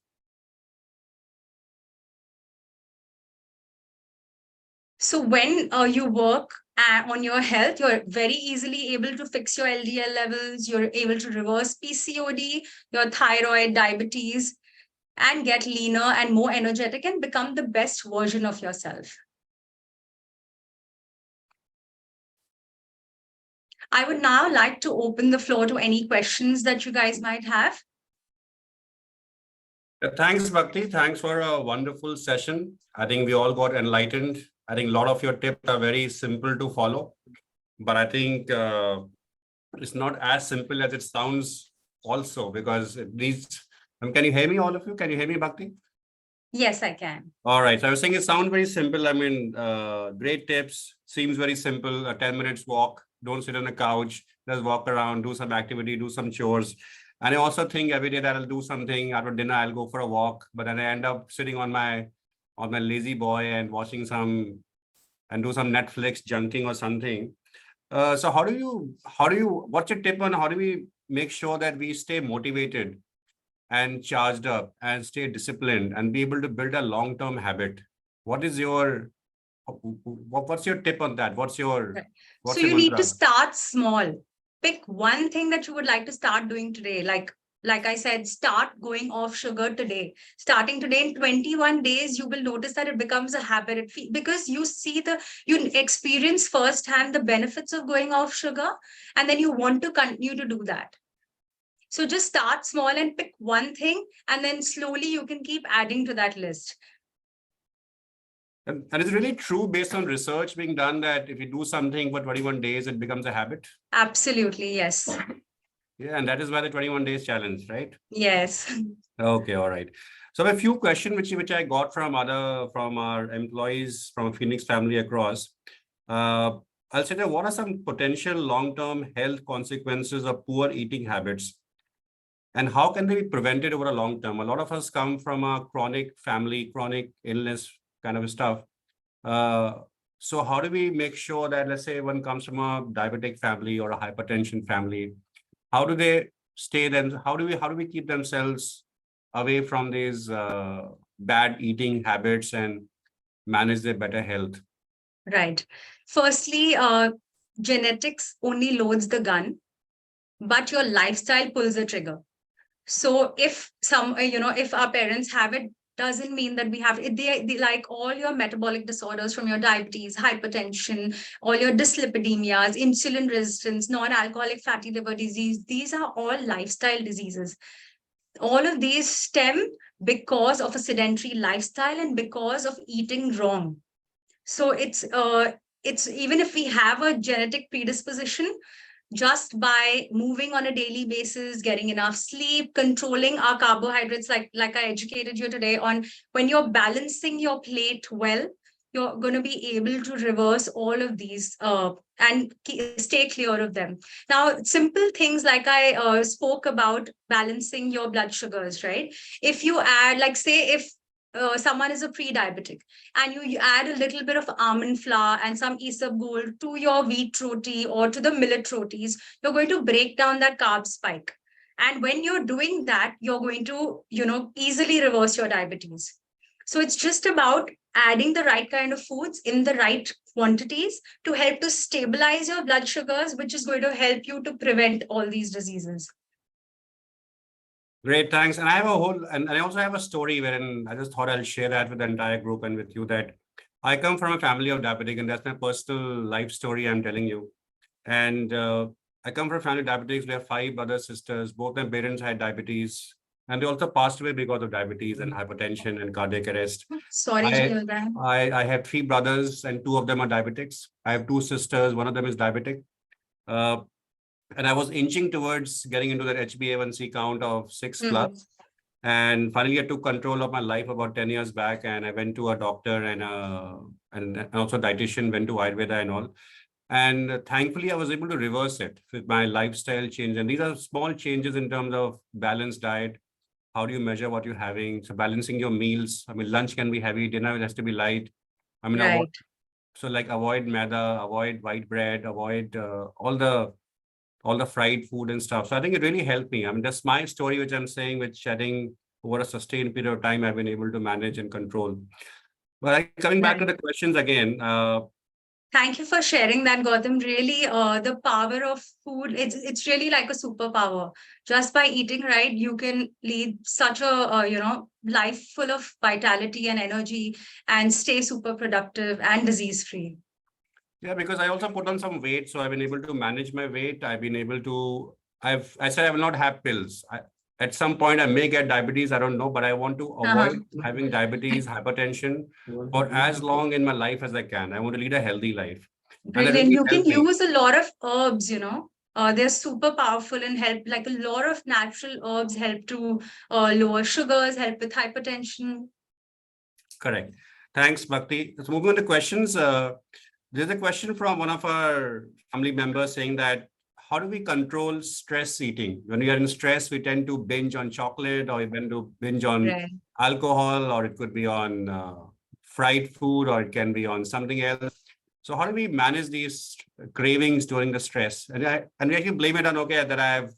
So when you work on your health, you're very easily able to fix your LDL levels. You're able to reverse PCOD, your thyroid, diabetes, and get leaner and more energetic and become the best version of yourself. I would now like to open the floor to any questions that you guys might have. Thanks, Bhakti. Thanks for a wonderful session. I think we all got enlightened. I think a lot of your tips are very simple to follow, but I think it's not as simple as it sounds also, because these, can you hear me, all of you? Can you hear me, Bhakti? Yes, I can. All right. So I was saying it sounds very simple. I mean, great tips, seems very simple. A 10 minutes walk, don't sit on the couch, just walk around, do some activity, do some chores. And I also think every day that I'll do something after dinner, I'll go for a walk, but then I end up sitting on my lazy boy and watching some and do some Netflix junking or something. So what's your tip on how do we make sure that we stay motivated and charged up and stay disciplined and be able to build a long-term habit? What's your tip on that? What's Right. your So you need to mantra? start small. Pick one thing that you would like to start doing today. Like I said, start going off sugar today. Starting today in 21 days, you will notice that it becomes a habit because you experience firsthand the benefits of going off sugar, and then you want to continue to do that. So just start small and pick one thing, and then slowly you can keep adding to that list. And it's really true based on research being done that if you do something for 21 days, it becomes a habit. Absolutely, yes. Yeah, and that is why the 21 days challenge, right? Yes. Okay, all right. So a few questions which I got from our employees from a Phoenix family across. I'll say that what are some potential long-term health consequences of poor eating habits? And how can they be prevented over a long term? A lot of us come from a chronic illness kind of stuff. So how do we make sure that, let's say one comes from a diabetic family or a hypertension family, how do they stay then? How do we keep themselves away from these bad eating habits and manage their better health? Right. Firstly, genetics only loads the gun, but your lifestyle pulls the trigger. So if if our parents have it, doesn't mean that we have it. They like all your metabolic disorders, from your diabetes, hypertension, all your dyslipidemias, insulin resistance, non-alcoholic fatty liver disease. These are all lifestyle diseases. All of these stem because of a sedentary lifestyle and because of eating wrong. So it's even if we have a genetic predisposition, just by moving on a daily basis, getting enough sleep, controlling our carbohydrates, like I educated you today on, when you're balancing your plate well, you're going to be able to reverse all of these and stay clear of them. Now, simple things like I spoke about balancing your blood sugars, right? If you add, like say if someone is a pre-diabetic and you add a little bit of almond flour and some isabgol to your wheat roti or to the millet rotis, you're going to break down that carb spike. And when you're doing that, you're going to, easily reverse your diabetes. So it's just about adding the right kind of foods in the right quantities to help to stabilize your blood sugars, which is going to help you to prevent all these diseases. Great, thanks. And I also have a story wherein I just thought I'll share that with the entire group and with you, that I come from a family of diabetic, and that's my personal life story I'm telling you. And I come from a family of diabetics. We have 5 brothers, sisters. Both my parents had diabetes, and they also passed away because of diabetes and hypertension and cardiac arrest. Sorry to hear that. I have 3 brothers, and 2 of them are diabetics. I have 2 sisters. One of them is diabetic. And I was inching towards getting into that HbA1c count of 6 plus. And finally, I took control of my life about 10 years back. And I went to a doctor and also a dietitian, went to Ayurveda and all. And thankfully, I was able to reverse it with my lifestyle change. And these are small changes in terms of balanced diet. How do you measure what you're having? So balancing your meals. I mean, lunch can be heavy, dinner has to be light. I mean, Right. avoid maida, avoid white bread, avoid all the fried food and stuff. So I think it really helped me. I mean, that's my story, which I'm saying, with shedding over a sustained period of time, I've been able to manage and control. But coming back to the questions again. Thank you for sharing that, Gautam. Really, the power of food, it's really like a superpower. Just by eating right, you can lead such a, life full of vitality and energy and stay super productive and disease-free. Yeah, because I also put on some weight, so I've been able to manage my weight. I've been able to, I said I will not have pills. At some point I may get diabetes, I don't know, but I want to avoid having diabetes, hypertension for as long in my life as I can. I want to lead a healthy life. Brilliant. You can use a lot of herbs, they're super powerful and help, like a lot of natural herbs help to lower sugars, help with hypertension. Correct. Thanks, Bhakti. Let's move on to questions. There's a question from one of our family members saying that, how do we control stress eating? When we are in stress, we tend to binge on chocolate, or we tend to binge on alcohol, or it could be on fried food, or it can be on something else. So how do we manage these cravings during the stress? And we actually blame it on, okay, that I've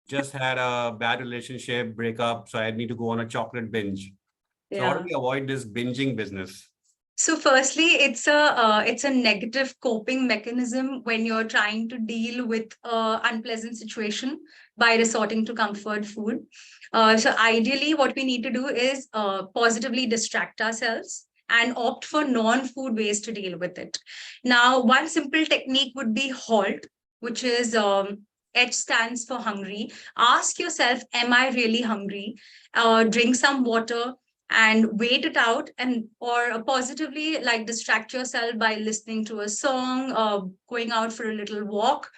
just had a bad relationship breakup, so I need to go on a chocolate binge. So how do we avoid this binging business? So firstly, it's a negative coping mechanism when you're trying to deal with unpleasant situation by resorting to comfort food. So ideally, what we need to do is positively distract ourselves and opt for non-food ways to deal with it. Now, one simple technique would be HALT, which is H stands for hungry. Ask yourself, am I really hungry? Drink some water and wait it out, and or positively like distract yourself by listening to a song, going out for a little walk.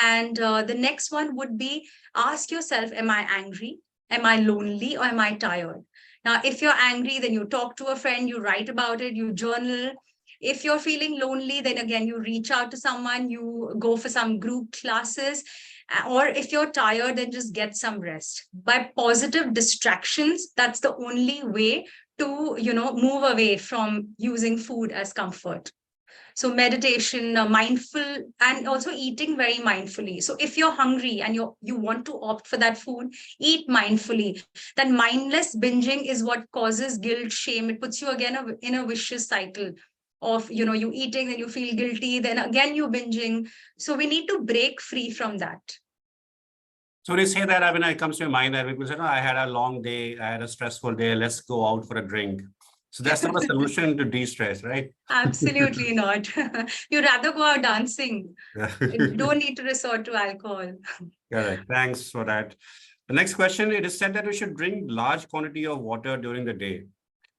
And the next one would be ask yourself, am I angry, am I lonely, or am I tired? Now if you're angry, then you talk to a friend, you write about it, you journal. If you're feeling lonely, then again you reach out to someone, you go for some group classes. Or if you're tired, then just get some rest. By positive distractions, that's the only way to, move away from using food as comfort. So meditation, mindful, and also eating very mindfully. So if you're hungry and you want to opt for that food, eat mindfully. That mindless binging is what causes guilt, shame. It puts you again in a vicious cycle of, you eating, then you feel guilty, then again you binging. So we need to break free from that. So they say that, when it comes to your mind, that people say, no, I had a long day, I had a stressful day, let's go out for a drink. So that's not a solution to de-stress, right? Absolutely not. You'd rather go out dancing. You don't need to resort to alcohol. Correct. Thanks for that. The next question, it is said that we should drink large quantity of water during the day,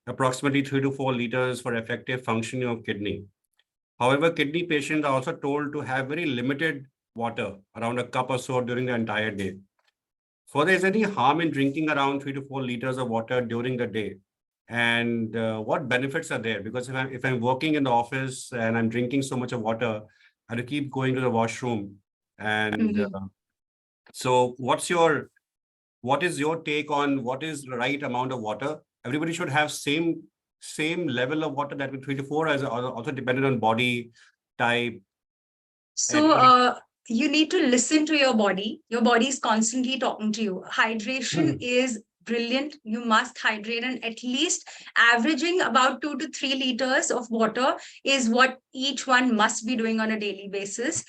approximately 3 to 4 liters for effective functioning of kidney. However, kidney patients are also told to have very limited water, around a cup or so during the entire day. Further, is there any harm in drinking around 3 to 4 liters of water during the day? And what benefits are there? Because if I'm working in the office and I'm drinking so much of water, I have to keep going to the washroom. And so what is your take on what is the right amount of water? Everybody should have same level of water, that with 3 to 4, as also dependent on body type. So you need to listen to your body. Your body is constantly talking to you. Hydration is brilliant. You must hydrate, and at least averaging about 2 to 3 liters of water is what each one must be doing on a daily basis.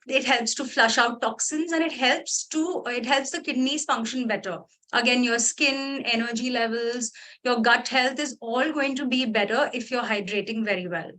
It helps to flush out toxins, and it helps the kidneys function better. Again, your skin, energy levels, your gut health is all going to be better if you're hydrating very well.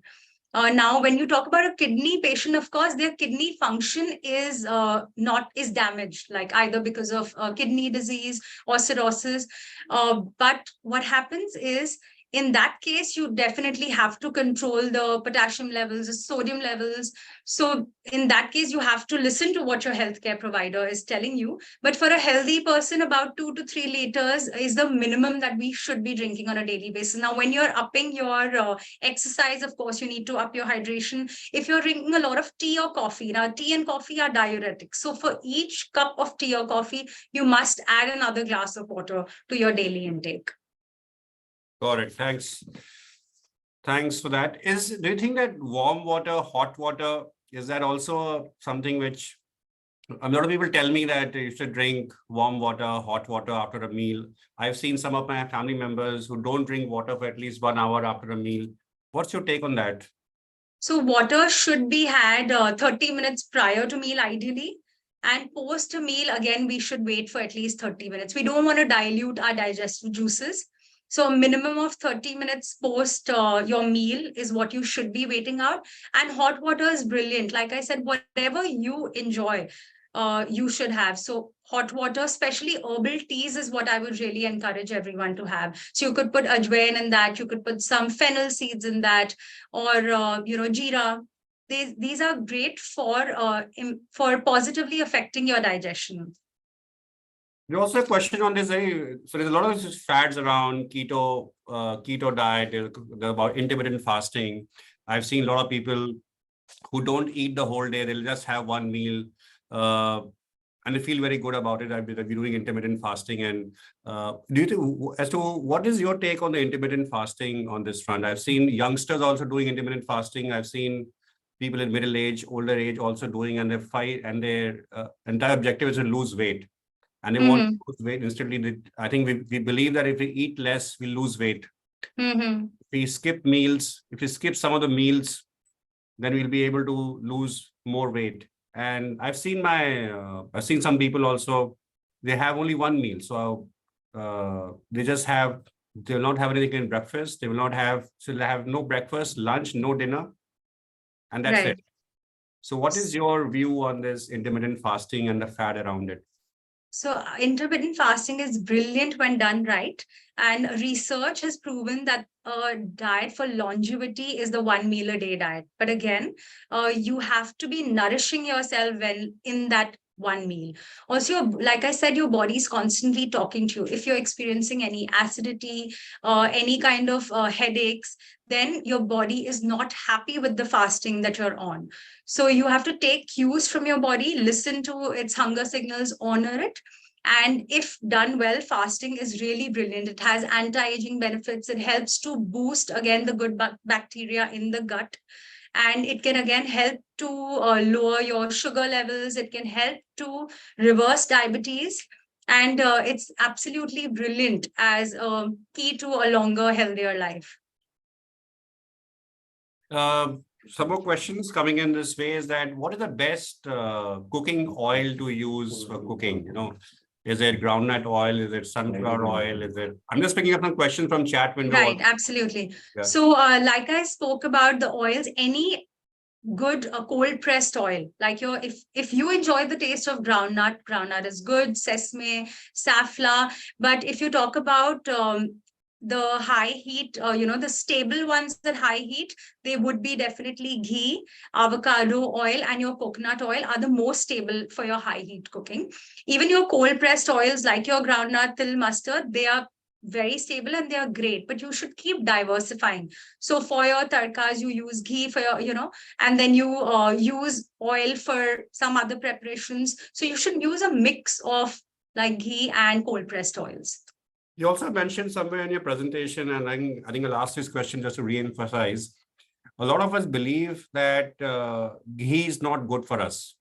Now, when you talk about a kidney patient, of course, their kidney function is damaged, like either because of kidney disease or cirrhosis. But what happens is, in that case, you definitely have to control the potassium levels, the sodium levels. So in that case, you have to listen to what your healthcare provider is telling you. But for a healthy person, about 2 to 3 liters is the minimum that we should be drinking on a daily basis. Now, when you're upping your exercise, of course, you need to up your hydration. If you're drinking a lot of tea or coffee, now tea and coffee are diuretics. So for each cup of tea or coffee, you must add another glass of water to your daily intake. Got it. Thanks for that. Do you think that warm water, hot water, is that also something which a lot of people tell me that you should drink warm water, hot water after a meal? I've seen some of my family members who don't drink water for at least 1 hour after a meal. What's your take on that? So water should be had 30 minutes prior to meal, ideally. And post a meal, again, we should wait for at least 30 minutes. We don't want to dilute our digestive juices. So a minimum of 30 minutes post your meal is what you should be waiting out. And hot water is brilliant. Like I said, whatever you enjoy, you should have. So hot water, especially herbal teas, is what I would really encourage everyone to have. So you could put ajwain in that, you could put some fennel seeds in that, or jeera. These are great for positively affecting your digestion. There's also a question on this. So there's a lot of fads around keto diet, about intermittent fasting. I've seen a lot of people who don't eat the whole day. They'll just have one meal. and I feel very good about it. I've been doing intermittent fasting. And do you think, as to what is your take on the intermittent fasting on this front? I've seen youngsters also doing intermittent fasting. I've seen people in middle age, older age also doing, and their entire objective is to lose weight. And they want to lose weight instantly. I think we believe that if we eat less, we lose weight. If we skip meals, if we skip some of the meals, then we'll be able to lose more weight. And I've seen some people also, they have only one meal. So they will not have anything in breakfast. They have no breakfast, lunch, no dinner. And that's Right. it. So what is your view on this intermittent fasting and the fad around it? So intermittent fasting is brilliant when done right. And research has proven that a diet for longevity is the 1 meal a day diet. But again, you have to be nourishing yourself well in that 1 meal. Also, like I said, your body is constantly talking to you. If you're experiencing any acidity, any kind of headaches, then your body is not happy with the fasting that you're on. So you have to take cues from your body, listen to its hunger signals, honor it. And if done well, fasting is really brilliant. It has anti-aging benefits. It helps to boost, again, the good bacteria in the gut. And it can, again, help to lower your sugar levels. It can help to reverse diabetes. And it's absolutely brilliant as a key to a longer, healthier life. Some more questions coming in this way is that what is the best cooking oil to use for cooking? Is it groundnut oil? Is it sunflower oil? I'm just picking up some questions from chat window. Right, absolutely. Yeah. So like I spoke about the oils, any good cold pressed oil, like if you enjoy the taste of groundnut is good, sesame, safflower. But if you talk about the high heat, the stable ones at high heat, they would be definitely ghee, avocado oil, and your coconut oil are the most stable for your high heat cooking. Even your cold pressed oils like your groundnut, til, mustard, they are very stable and they are great, but you should keep diversifying. So for your tadkas, you use ghee for your, and then you use oil for some other preparations. So you should use a mix of like ghee and cold pressed oils. You also mentioned somewhere in your presentation, and I think I'll ask this question just to re-emphasize. A lot of us believe that ghee is not good for us.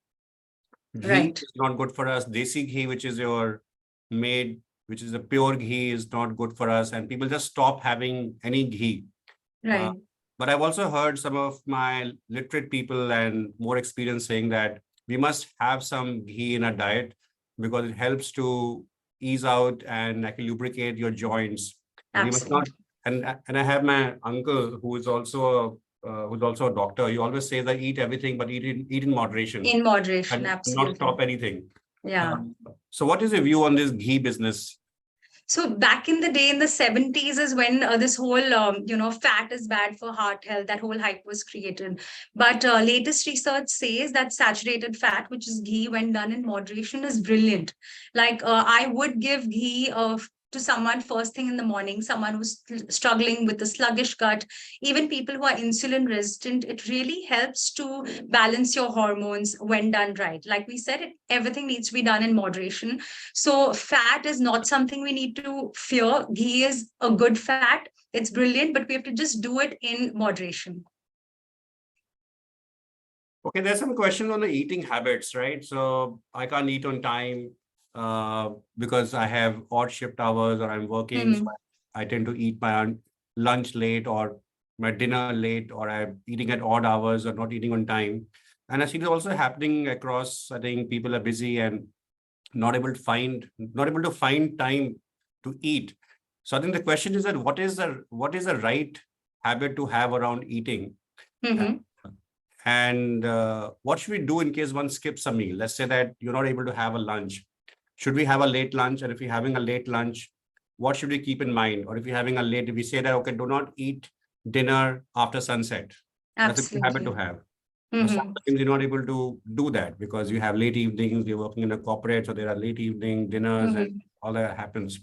Ghee Right. is not good for us. Desi ghee, which is which is the pure ghee, is not good for us. And people just stop having any ghee. Right. But I've also heard some of my literate people and more experienced saying that we must have some ghee in our diet because it helps to ease out and actually lubricate your joints. And we must not. And I have my uncle who is also a doctor. He always says that eat everything, but eat in moderation. In moderation, and absolutely. not stop anything. Yeah. So what is your view on this ghee business? So back in the day, in the 70s is when this whole, fat is bad for heart health, that whole hype was created. But latest research says that saturated fat, which is ghee, when done in moderation, is brilliant. Like I would give ghee to someone first thing in the morning, someone who's struggling with a sluggish gut, even people who are insulin resistant. It really helps to balance your hormones when done right. Like we said, everything needs to be done in moderation. So fat is not something we need to fear. Ghee is a good fat. It's brilliant, but we have to just do it in moderation. Okay, there's some questions on the eating habits, right? So I can't eat on time because I have odd shift hours or I'm working. So I tend to eat my lunch late or my dinner late, or I'm eating at odd hours or not eating on time. And I see this also happening across. I think people are busy and not able to find time to eat. So I think the question is that what is the right habit to have around eating? And what should we do in case one skips a meal? Let's say that you're not able to have a lunch. Should we have a late lunch? And if you're having a late lunch, what should we keep in mind? Or if you're having if we say that, okay, do not eat dinner after sunset. That's a good habit to have. Sometimes you're not able to do that because you have late evenings, you're working in a corporate, so there are late evening dinners and all that happens.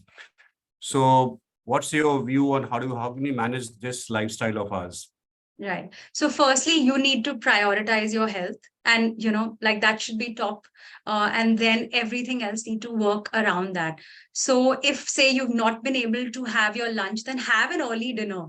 So what's your view on how can we manage this lifestyle of ours? Right. So firstly, you need to prioritize your health, and like that should be top. And then everything else need to work around that. So if say you've not been able to have your lunch, then have an early dinner.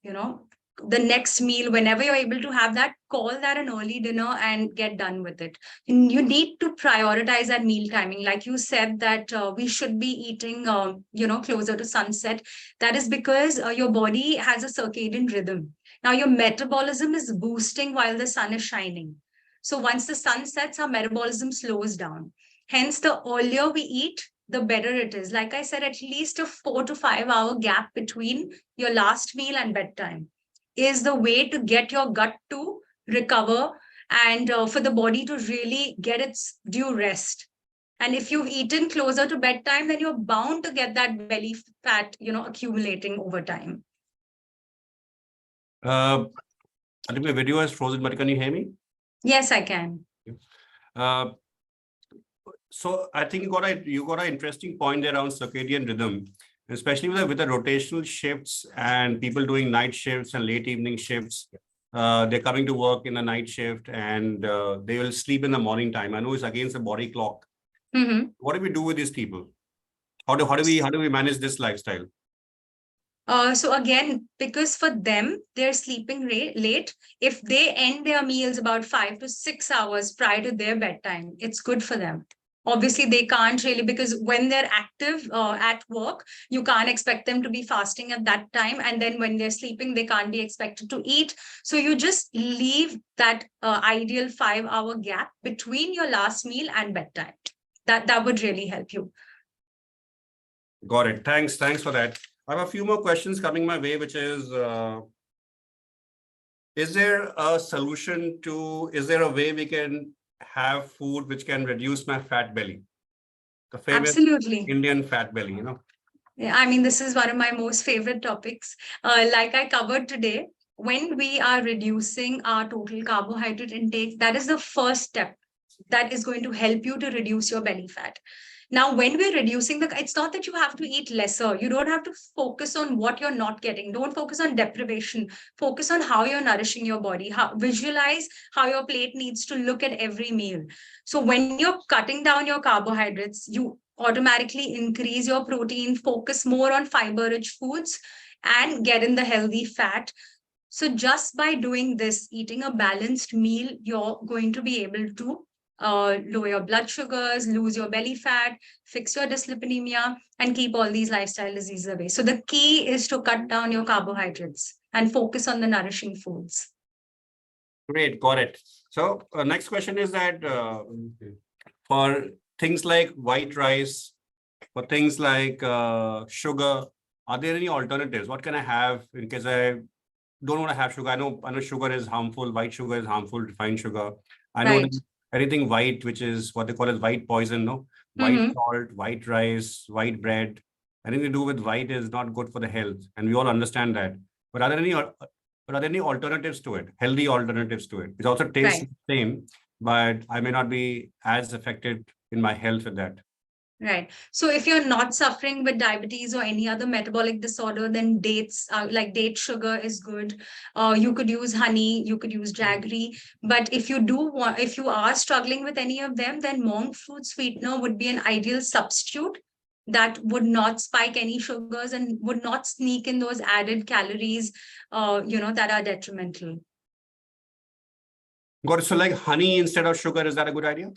You know, the next meal, whenever you're able to have that, call that an early dinner and get done with it. And you need to prioritize that meal timing. Like you said that we should be eating, closer to sunset. That is because your body has a circadian rhythm. Now your metabolism is boosting while the sun is shining. So once the sun sets, our metabolism slows down. Hence, the earlier we eat, the better it is. Like I said, at least a 4 to 5 hour gap between your last meal and bedtime is the way to get your gut to recover and for the body to really get its due rest. And if you've eaten closer to bedtime, then you're bound to get that belly fat, accumulating over time. I think my video is frozen, but can you hear me? Yes, I can. So I think you got an interesting point there around circadian rhythm, especially with the rotational shifts and people doing night shifts and late evening shifts. They're coming to work in a night shift and they will sleep in the morning time. I know it's against the body clock. Mm-hmm. What do we do with these people? How do we manage this lifestyle? So again, because for them, they're sleeping late. If they end their meals about 5 to 6 hours prior to their bedtime, it's good for them. Obviously, they can't really, because when they're active at work, you can't expect them to be fasting at that time. And then when they're sleeping, they can't be expected to eat. So you just leave that ideal 5 hour gap between your last meal and bedtime. That would really help you. Got it. Thanks for that. I have a few more questions coming my way, which is there a solution is there a way we can have food which can reduce my fat belly? The famous Absolutely. Indian fat belly, Yeah, I mean, this is one of my most favorite topics. Like I covered today, when we are reducing our total carbohydrate intake, that is the first step that is going to help you to reduce your belly fat. Now, when we're reducing it's not that you have to eat lesser. You don't have to focus on what you're not getting. Don't focus on deprivation. Focus on how you're nourishing your body. Visualize how your plate needs to look at every meal. So when you're cutting down your carbohydrates, you automatically increase your protein, focus more on fiber-rich foods, and get in the healthy fat. So just by doing this, eating a balanced meal, you're going to be able to lower your blood sugars, lose your belly fat, fix your dyslipidemia, and keep all these lifestyle diseases away. So the key is to cut down your carbohydrates and focus on the nourishing foods. Great, got it. So next question is that for things like white rice, for things like sugar, are there any alternatives? What can I have in case I don't want to have sugar? I know sugar is harmful. White sugar is harmful. Refined sugar. I know Right. anything white, which is what they call as white poison. No, white salt, white rice, white bread. Anything to do with white is not good for the health, and we all understand that. But are there any alternatives to it? Healthy alternatives to it. It also tastes the same, but I may not be as affected in my health with that. Right. So if you're not suffering with diabetes or any other metabolic disorder, then dates, like date sugar is good. You could use honey, you could use jaggery. But if you are struggling with any of them, then monk fruit sweetener would be an ideal substitute that would not spike any sugars and would not sneak in those added calories, that are detrimental. Got it. So like honey instead of sugar, is that a good idea?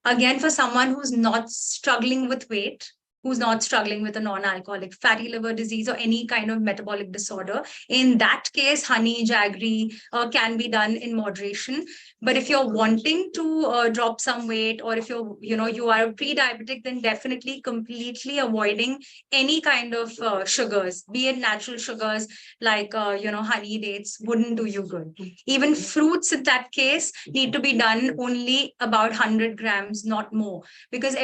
Again, for someone who's not struggling with weight, who's not struggling with a non-alcoholic fatty liver disease or any kind of metabolic disorder, in that case, honey, jaggery can be done in moderation. But if you're wanting to drop some weight, or if you are pre-diabetic, then definitely completely avoiding any kind of sugars, be it natural sugars like honey, dates, wouldn't do you good. Even fruits in that case need to be done only about 100 grams, not more, because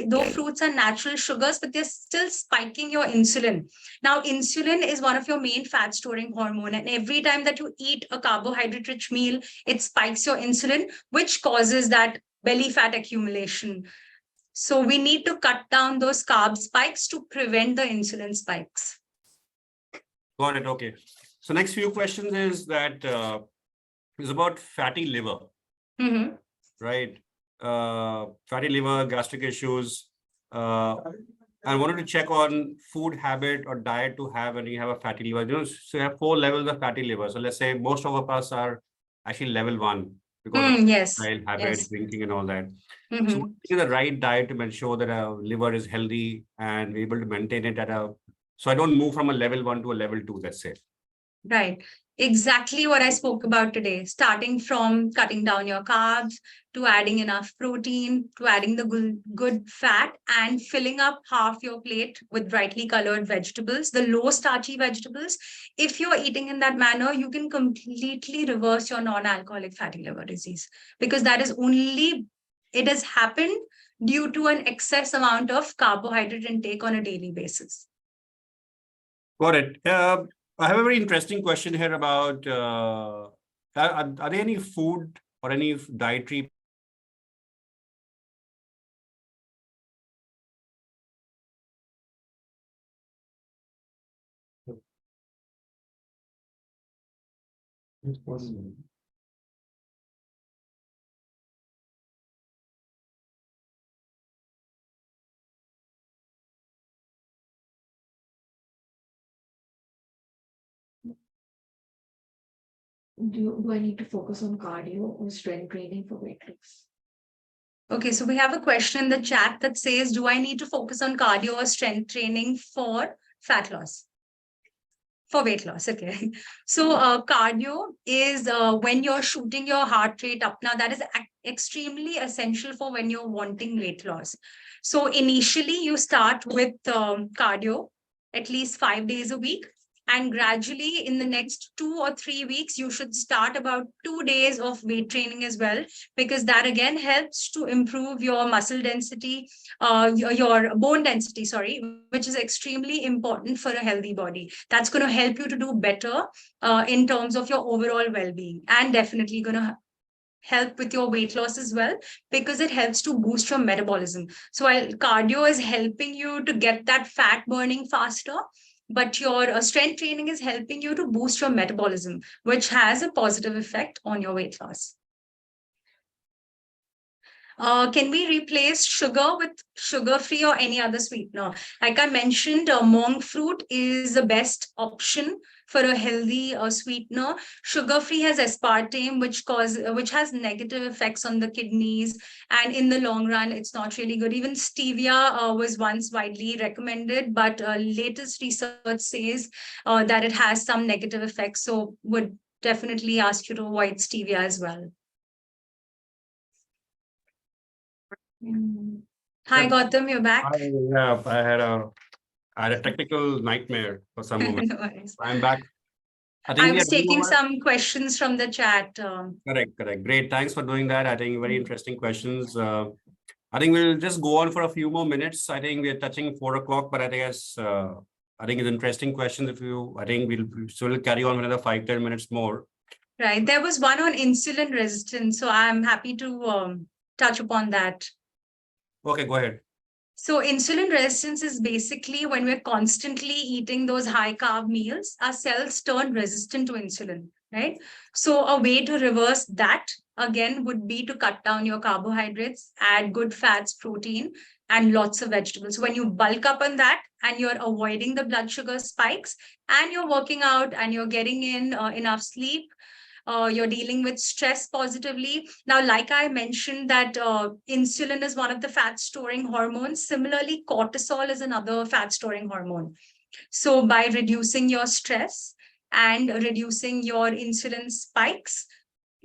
though fruits are natural sugars, but they're still spiking your insulin. Now, insulin is one of your main fat storing hormone, and every time that you eat a carbohydrate rich meal, it spikes your insulin, which causes that belly fat accumulation. So we need to cut down those carb spikes to prevent the insulin spikes. Got it. Okay. So next few questions is that is about fatty liver, Mhm. right? Fatty liver, gastric issues. I wanted to check on food habit or diet to have when you have a fatty liver. You know, so you have 4 levels of fatty liver. So let's say most of us are actually level 1 because of Yes. style, habit, Yes. drinking, and all that. So Mhm. what is the right diet to ensure that our liver is healthy and we're able to maintain it at a, so I don't move from a level 1 to a level 2, let's say. Right. Exactly what I spoke about today, starting from cutting down your carbs to adding enough protein, to adding the good fat and filling up half your plate with brightly colored vegetables, the low starchy vegetables. If you're eating in that manner, you can completely reverse your non-alcoholic fatty liver disease because that is only, it has happened due to an excess amount of carbohydrate intake on a daily basis. Got it. I have a very interesting question here about are there any food or any dietary Do I need to focus on cardio or strength training for weight loss? Okay, so we have a question in the chat that says, do I need to focus on cardio or strength training for fat loss? For weight loss, okay. So cardio is when you're shooting your heart rate up. Now that is extremely essential for when you're wanting weight loss. So initially you start with cardio at least 5 days a week. And gradually in the next 2 or 3 weeks, you should start about 2 days of weight training as well, because that again helps to improve your muscle density, your bone density, sorry, which is extremely important for a healthy body. That's going to help you to do better in terms of your overall well-being, and definitely going to help with your weight loss as well, because it helps to boost your metabolism. So while cardio is helping you to get that fat burning faster, but your strength training is helping you to boost your metabolism, which has a positive effect on your weight loss. Can we replace sugar with sugar-free or any other sweetener? Like I mentioned, monk fruit is the best option for a healthy sweetener. Sugar-free has aspartame, which has negative effects on the kidneys, and in the long run, it's not really good. Even stevia was once widely recommended, but latest research says that it has some negative effects. So would definitely ask you to avoid stevia as well. Hi, Gautam, you're back. Yeah, I had a technical nightmare for some moment. No worries. I'm back. I we was are doing taking over- some questions from the chat. Correct. Great. Thanks for doing that. I think very interesting questions. I think we'll just go on for a few more minutes. I think we're touching 4 o'clock, but I think it's interesting questions. I think we'll carry on another 5-10 minutes more. Right. There was one on insulin resistance, so I'm happy to touch upon that. Okay, go ahead. So insulin resistance is basically when we're constantly eating those high carb meals, our cells turn resistant to insulin, right? So a way to reverse that again would be to cut down your carbohydrates, add good fats, protein, and lots of vegetables. So when you bulk up on that and you're avoiding the blood sugar spikes and you're working out and you're getting in enough sleep, you're dealing with stress positively. Now, like I mentioned that insulin is one of the fat storing hormones. Similarly, cortisol is another fat storing hormone. So by reducing your stress and reducing your insulin spikes,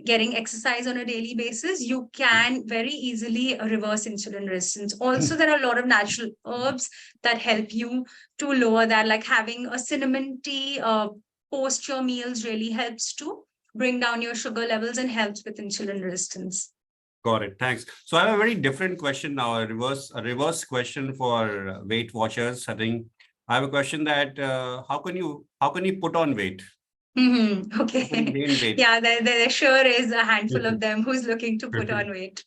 getting exercise on a daily basis, you can very easily reverse insulin resistance. Also, there are a lot of natural herbs that help you to lower that, like having a cinnamon tea post your meals really helps to bring down your sugar levels and helps with insulin resistance. Got it. Thanks. So I have a very different question now, a reverse question for Weight Watchers. I think I have a question that how can you put on weight? Okay. Gain weight? Yeah, there sure is a handful of them who's looking to put on weight.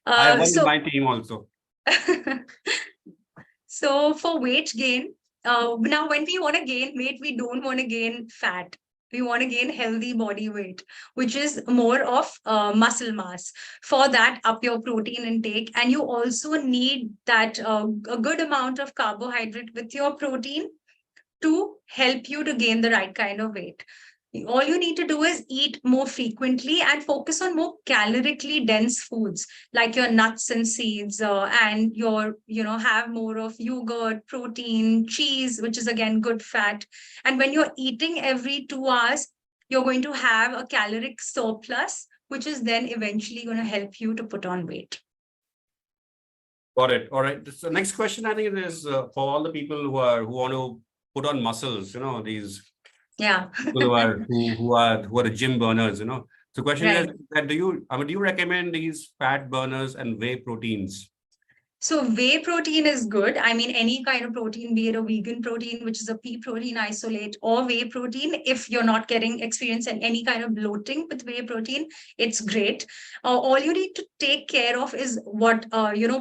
I have one in my team also. So for weight gain, Now, when we want to gain weight, we don't want to gain fat. We want to gain healthy body weight, which is more of muscle mass. For that, up your protein intake. And you also need that a good amount of carbohydrate with your protein to help you to gain the right kind of weight. All you need to do is eat more frequently and focus on more calorically dense foods like your nuts and seeds, and your, have more of yogurt, protein, cheese, which is again good fat. And when you're eating every 2 hours, you're going to have a caloric surplus, which is then eventually going to help you to put on weight. Got it. All right. So next question, I think, is for all the people who want to put on muscles. These Yeah. people who are the gym burners. So question Right. is that do you recommend these fat burners and whey proteins? So whey protein is good. I mean, any kind of protein, be it a vegan protein, which is a pea protein isolate, or whey protein, if you're not getting experience in any kind of bloating with whey protein, it's great. All you need to take care of is what,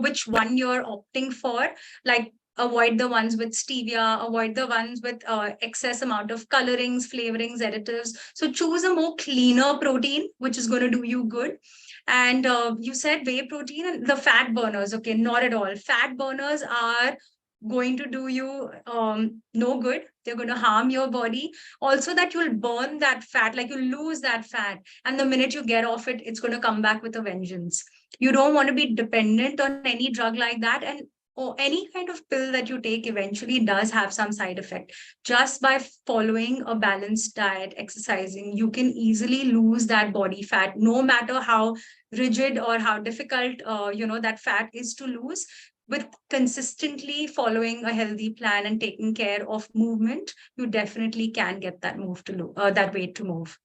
which one you're opting for. Like, avoid the ones with stevia, avoid the ones with excess amount of colorings, flavorings, additives. So choose a more cleaner protein, which is going to do you good. And you said whey protein and the fat burners. Okay, not at all. Fat burners are going to do you no good. They're going to harm your body. Also, that you'll burn that fat, like you lose that fat. And the minute you get off it, it's going to come back with a vengeance. You don't want to be dependent on any drug like that. And or any kind of pill that you take eventually does have some side effect. Just by following a balanced diet, exercising, you can easily lose that body fat, no matter how rigid or how difficult that fat is to lose. With consistently following a healthy plan and taking care of movement, you definitely can get that that weight to move.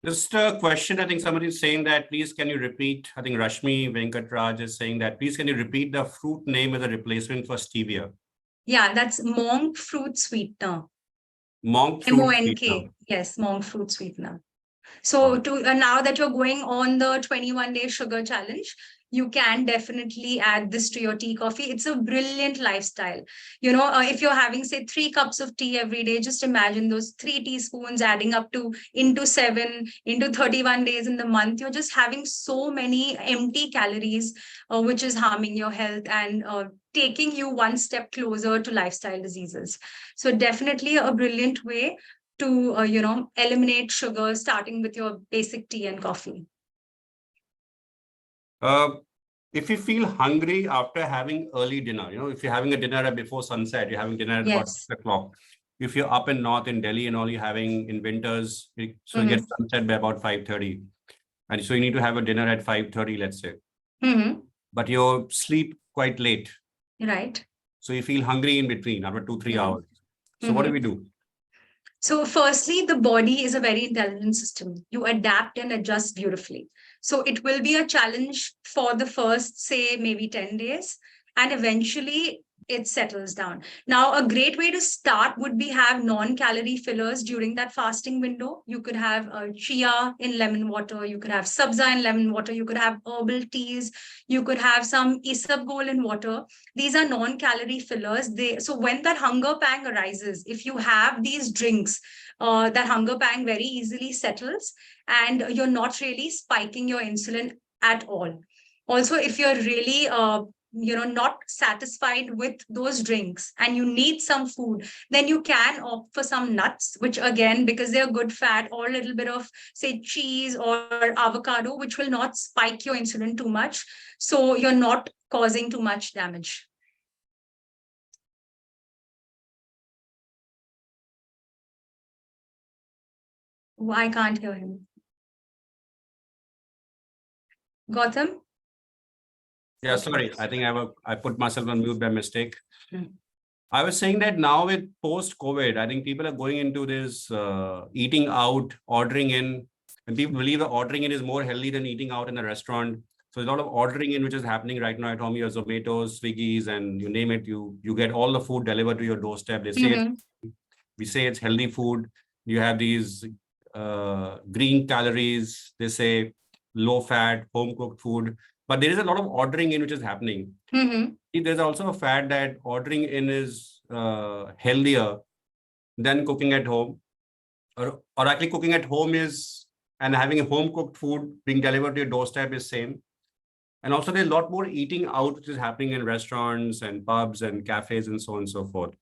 Just a question. I think somebody is saying that, please, can you repeat? I think Rashmi Venkatraj is saying that, please, can you repeat the fruit name as a replacement for stevia? Yeah, that's monk fruit sweetener. Monk fruit MONK. sweetener. Yes, monk fruit sweetener. So now that you're going on the 21-day sugar challenge, you can definitely add this to your tea coffee. It's a brilliant lifestyle. If you're having, say, 3 cups of tea every day, just imagine those 3 teaspoons adding up into 7, into 31 days in the month. You're just having so many empty calories, which is harming your health and taking you one step closer to lifestyle diseases. So definitely a brilliant way to eliminate sugar, starting with your basic tea and coffee. If you feel hungry after having early dinner, if you're having a dinner before sunset, you're having dinner at about 6 o'clock. If you're up in north in Delhi and all, you're having in winters, so you get sunset by about 5:30, and so you need to have a dinner at 5:30, let's say. But you sleep quite late, right? So you feel hungry in between after 2-3 hours. So what do we do? So firstly, the body is a very intelligent system. You adapt and adjust beautifully. So it will be a challenge for the first, say, maybe 10 days, and eventually it settles down. Now, a great way to start would be have non-calorie fillers during that fasting window. You could have chia in lemon water. You could have sabza in lemon water. You could have herbal teas. You could have some isabgol in water. These are non-calorie fillers. So when that hunger pang arises, if you have these drinks, that hunger pang very easily settles and you're not really spiking your insulin at all. Also, if you're really not satisfied with those drinks and you need some food, then you can opt for some nuts, which again, because they're good fat, or a little bit of, say, cheese or avocado, which will not spike your insulin too much. So you're not causing too much damage. I can't hear him. Gautam? Yeah, sorry. I think I put myself on mute by mistake. I was saying that now with post-COVID, I think people are going into this eating out, ordering in, and people believe that ordering in is more healthy than eating out in a restaurant. So there's a lot of ordering in which is happening right now at home. Your Zomatos, Swiggies, and you name it, you get all the food delivered to your doorstep. They say we say it's healthy food. You have these green calories. They say low fat, home cooked food. But there is a lot of ordering in which is happening. There's also a fact that ordering in is healthier than cooking at home, or actually cooking at home is, and having home cooked food being delivered to your doorstep is same. And also there's a lot more eating out which is happening in restaurants and pubs and cafes and so on and so forth.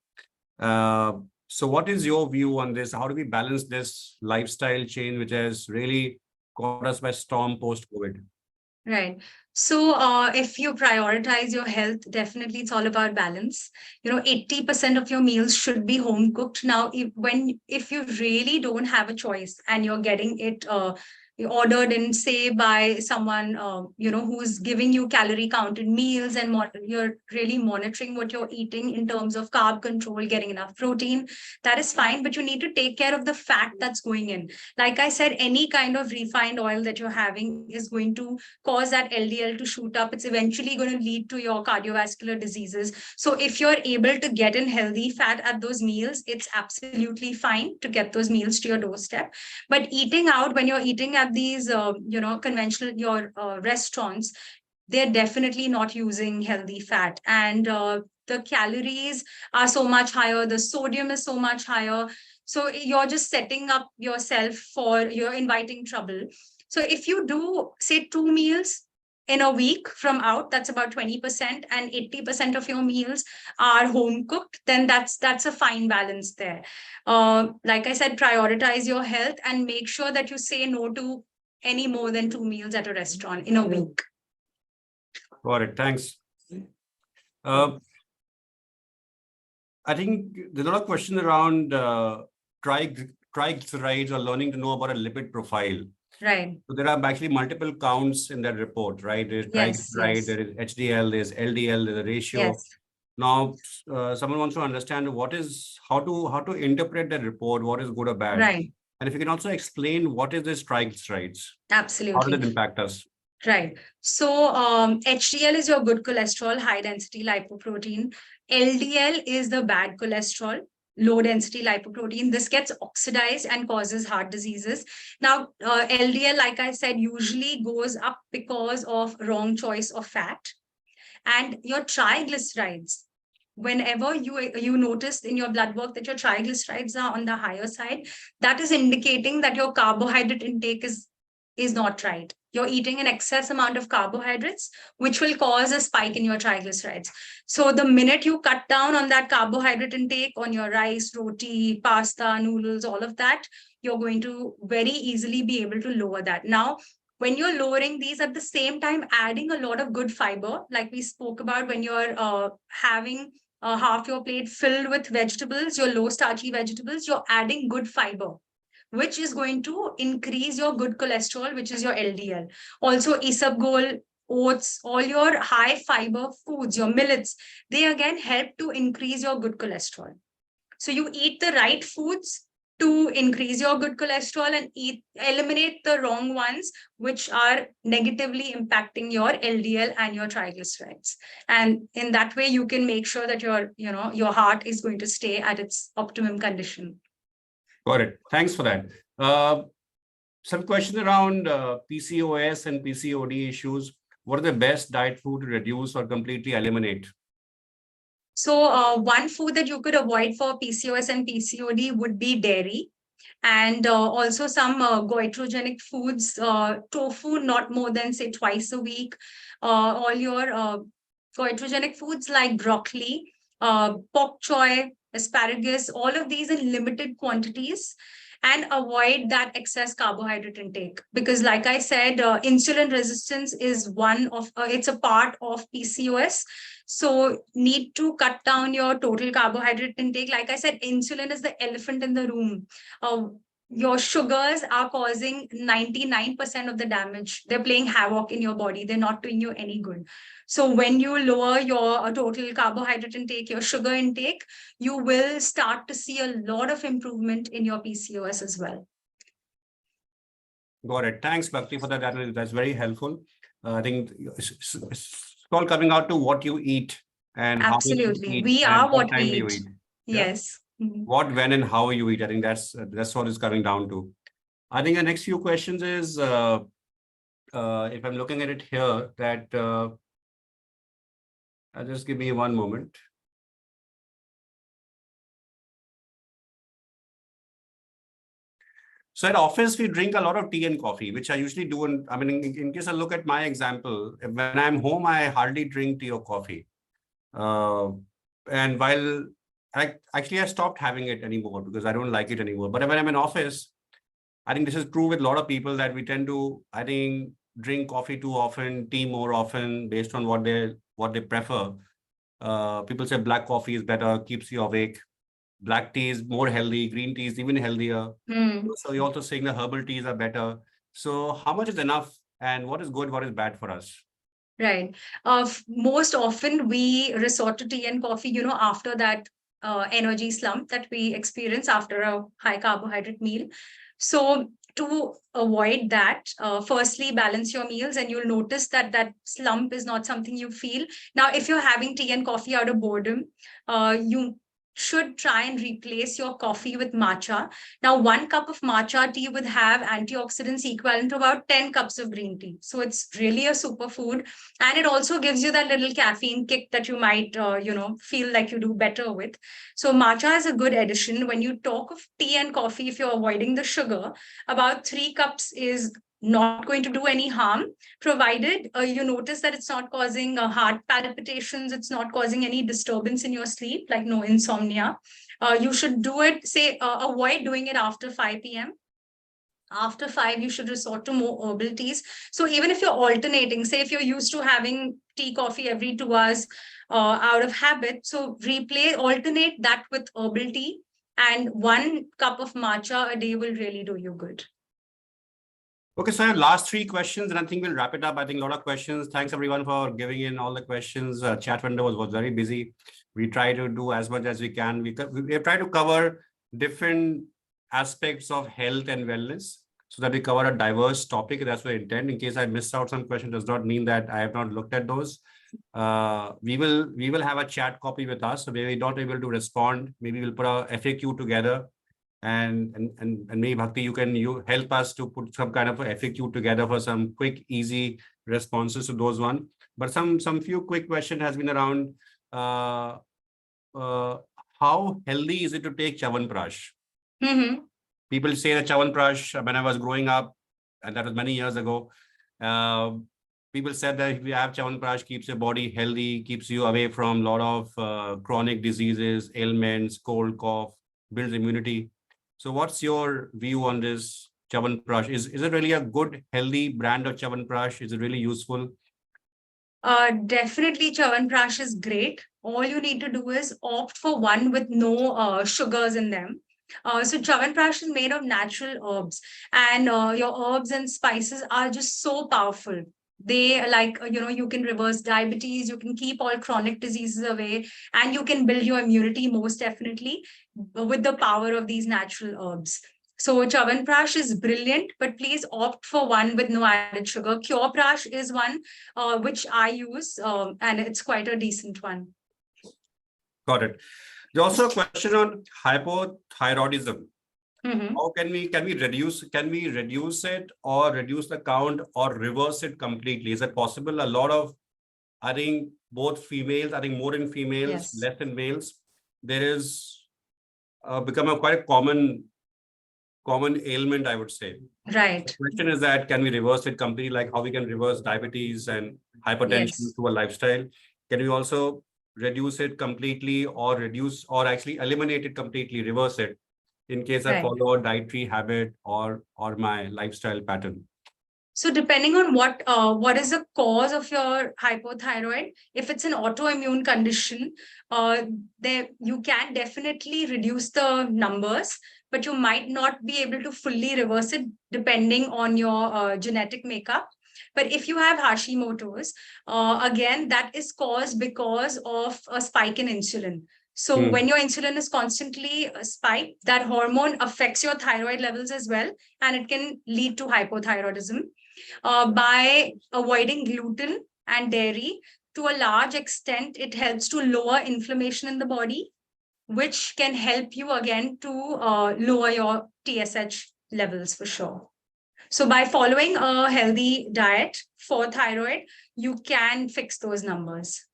So what is your view on this? How do we balance this lifestyle change, which has really caught us by storm post-COVID? Right. So if you prioritize your health, definitely it's all about balance. 80% of your meals should be home cooked. Now, if you really don't have a choice and you're getting it ordered in, say, by someone who's giving you calorie counted meals, and you're really monitoring what you're eating in terms of carb control, getting enough protein, that is fine. But you need to take care of the fat that's going in. Like I said, any kind of refined oil that you're having is going to cause that LDL to shoot up. It's eventually going to lead to your cardiovascular diseases. So if you're able to get in healthy fat at those meals, it's absolutely fine to get those meals to your doorstep. But eating out, when you're eating at these conventional restaurants, they're definitely not using healthy fat, and the calories are so much higher, the sodium is so much higher. So you're just setting up yourself you're inviting trouble. So if you do, say, 2 meals in a week from out, that's about 20%, and 80% of your meals are home cooked, then that's a fine balance there. Like I said, prioritize your health and make sure that you say no to any more than 2 meals at a restaurant in a week. Got it. Thanks. I think there's a lot of questions around triglycerides or learning to know about a lipid profile. Right. So there are actually multiple counts in that report, right? There's triglyceride, there is HDL, there's LDL, there's a ratio. Yes. Now, someone wants to understand how to interpret that report, what is good or bad. Right. And if you can also explain what is this triglycerides? Absolutely. How does it impact us? Right. So HDL is your good cholesterol, high density lipoprotein. LDL is the bad cholesterol, low density lipoprotein. This gets oxidized and causes heart diseases. Now, LDL, like I said, usually goes up because of wrong choice of fat. And your triglycerides, whenever you notice in your blood work that your triglycerides are on the higher side, that is indicating that your carbohydrate intake is not right. You're eating an excess amount of carbohydrates, which will cause a spike in your triglycerides. So the minute you cut down on that carbohydrate intake, on your rice, roti, pasta, noodles, all of that, you're going to very easily be able to lower that. Now, when you're lowering these, at the same time, adding a lot of good fiber, like we spoke about, when you're having half your plate filled with vegetables, your low starchy vegetables, you're adding good fiber, which is going to increase your good cholesterol, which is your LDL. Also, isabgol, oats, all your high fiber foods, your millets, they again help to increase your good cholesterol. So you eat the right foods to increase your good cholesterol and eliminate the wrong ones, which are negatively impacting your LDL and your triglycerides. And in that way, you can make sure that your heart is going to stay at its optimum condition. Got it. Thanks for that. Some questions around PCOS and PCOD issues. What are the best diet food to reduce or completely eliminate? So one food that you could avoid for PCOS and PCOD would be dairy, and also some goitrogenic foods, tofu, not more than, say, twice a week. All your goitrogenic foods like broccoli, bok choy, asparagus, all of these in limited quantities, and avoid that excess carbohydrate intake. Because like I said, insulin resistance is it's a part of PCOS. So need to cut down your total carbohydrate intake. Like I said, insulin is the elephant in the room. Your sugars are causing 99% of the damage. They're playing havoc in your body. They're not doing you any good. So when you lower your total carbohydrate intake, your sugar intake, you will start to see a lot of improvement in your PCOS as well. Got it. Thanks, Bhakti, for that. That's very helpful. I think it's all coming out to what you eat and absolutely. How much you eat we and are what time we you eat. eat. Yes. Mm-hmm. What, when, and how you eat. I think that's what it's coming down to. I think the next few questions is, if I'm looking at it here, that just give me one moment. So at office, we drink a lot of tea and coffee, which I usually do. And I mean, in case I look at my example, when I'm home, I hardly drink tea or coffee. And while I stopped having it anymore because I don't like it anymore. But when I'm in office, I think this is true with a lot of people that we tend to, I think, drink coffee too often, tea more often based on what they prefer. People say black coffee is better, keeps you awake. Black tea is more healthy, green tea is even healthier. So you're also saying the herbal teas are better. So how much is enough and what is good, what is bad for us? Right. Most often we resort to tea and coffee, after that energy slump that we experience after a high carbohydrate meal. So to avoid that, firstly, balance your meals and you'll notice that that slump is not something you feel. Now, if you're having tea and coffee out of boredom, you should try and replace your coffee with matcha. Now, 1 cup of matcha tea would have antioxidants equivalent to about 10 cups of green tea. So it's really a superfood. And it also gives you that little caffeine kick that you might, feel like you do better with. So matcha is a good addition. When you talk of tea and coffee, if you're avoiding the sugar, about 3 cups is not going to do any harm, provided you notice that it's not causing heart palpitations, it's not causing any disturbance in your sleep, like no insomnia. You should do it, avoid doing it after 5 p.m. After 5, you should resort to more herbal teas. So even if you're alternating, say if you're used to having tea, coffee every 2 hours out of habit, so alternate that with herbal tea, and 1 cup of matcha a day will really do you good. Okay, so I have last 3 questions and I think we'll wrap it up. I think a lot of questions. Thanks everyone for giving in all the questions. Chat window was very busy. We try to do as much as we can. We have tried to cover different aspects of health and wellness so that we cover a diverse topic. That's what I intend. In case I missed out some question, does not mean that I have not looked at those. We will have a chat copy with us. So maybe not able to respond. Maybe we'll put a FAQ together. And maybe Bhakti, you help us to put some kind of a FAQ together for some quick, easy responses to those one. But some few quick question has been around how healthy is it to take Chyawanprash? People say that Chyawanprash, when I was growing up, and that was many years ago, people said that if you have Chyawanprash, keeps your body healthy, keeps you away from a lot of chronic diseases, ailments, cold, cough, builds immunity. So what's your view on this Chyawanprash? Is it really a good, healthy brand of Chyawanprash? Is it really useful? Definitely Chyawanprash is great. All you need to do is opt for one with no sugars in them. So Chyawanprash is made of natural herbs, and your herbs and spices are just so powerful. They you can reverse diabetes, you can keep all chronic diseases away, and you can build your immunity most definitely with the power of these natural herbs. So Chyawanprash is brilliant, but please opt for one with no added sugar. Cureprash is one which I use, and it's quite a decent one. Got it. There's also a question on hypothyroidism. How can we reduce it or reduce the count or reverse it completely? Is that possible? A lot of, I think both females, I think more in females, Yes. less in males, there is become a quite common ailment, I would say. Right. The question is that can we reverse it completely, like how we can reverse diabetes and hypertension Yes. through a lifestyle? Can we also reduce it completely or actually eliminate it completely, reverse it in case I Right. follow a dietary habit or my lifestyle pattern? So depending on what is the cause of your hypothyroid, if it's an autoimmune condition, there you can definitely reduce the numbers, but you might not be able to fully reverse it depending on your genetic makeup. But if you have Hashimoto's, again, that is caused because of a spike in insulin. So when your insulin is constantly spiked, that hormone affects your thyroid levels as well, and it can lead to hypothyroidism. By avoiding gluten and dairy, to a large extent, it helps to lower inflammation in the body, which can help you again to lower your TSH levels for sure. So by following a healthy diet for thyroid, you can fix those numbers.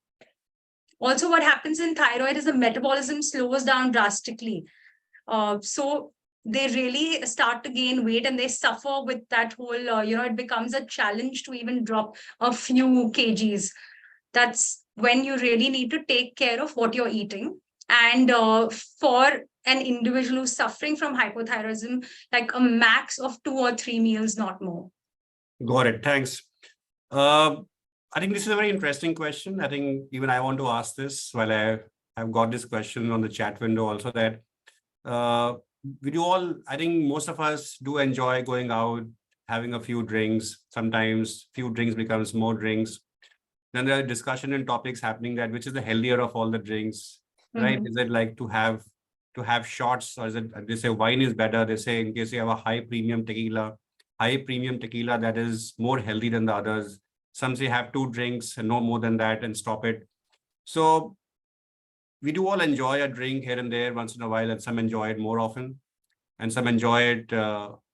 Also, what happens in thyroid is the metabolism slows down drastically. So they really start to gain weight and they suffer with that whole, it becomes a challenge to even drop a few kgs. That's when you really need to take care of what you're eating. And for an individual who's suffering from hypothyroidism, like a max of 2 or 3 meals, not more. Got it. Thanks. I think this is a very interesting question. I think even I want to ask this while I've got this question on the chat window also, that we do all, I think most of us do enjoy going out, having a few drinks. Sometimes few drinks becomes more drinks. Then there are discussion and topics happening that which is the healthier of all the drinks, right? Mhm. Is it like to have shots, or is it, they say wine is better? They say in case you have a high premium tequila that is more healthy than the others. Some say have 2 drinks and no more than that and stop it. So we do all enjoy a drink here and there once in a while, and some enjoy it more often, and some enjoy it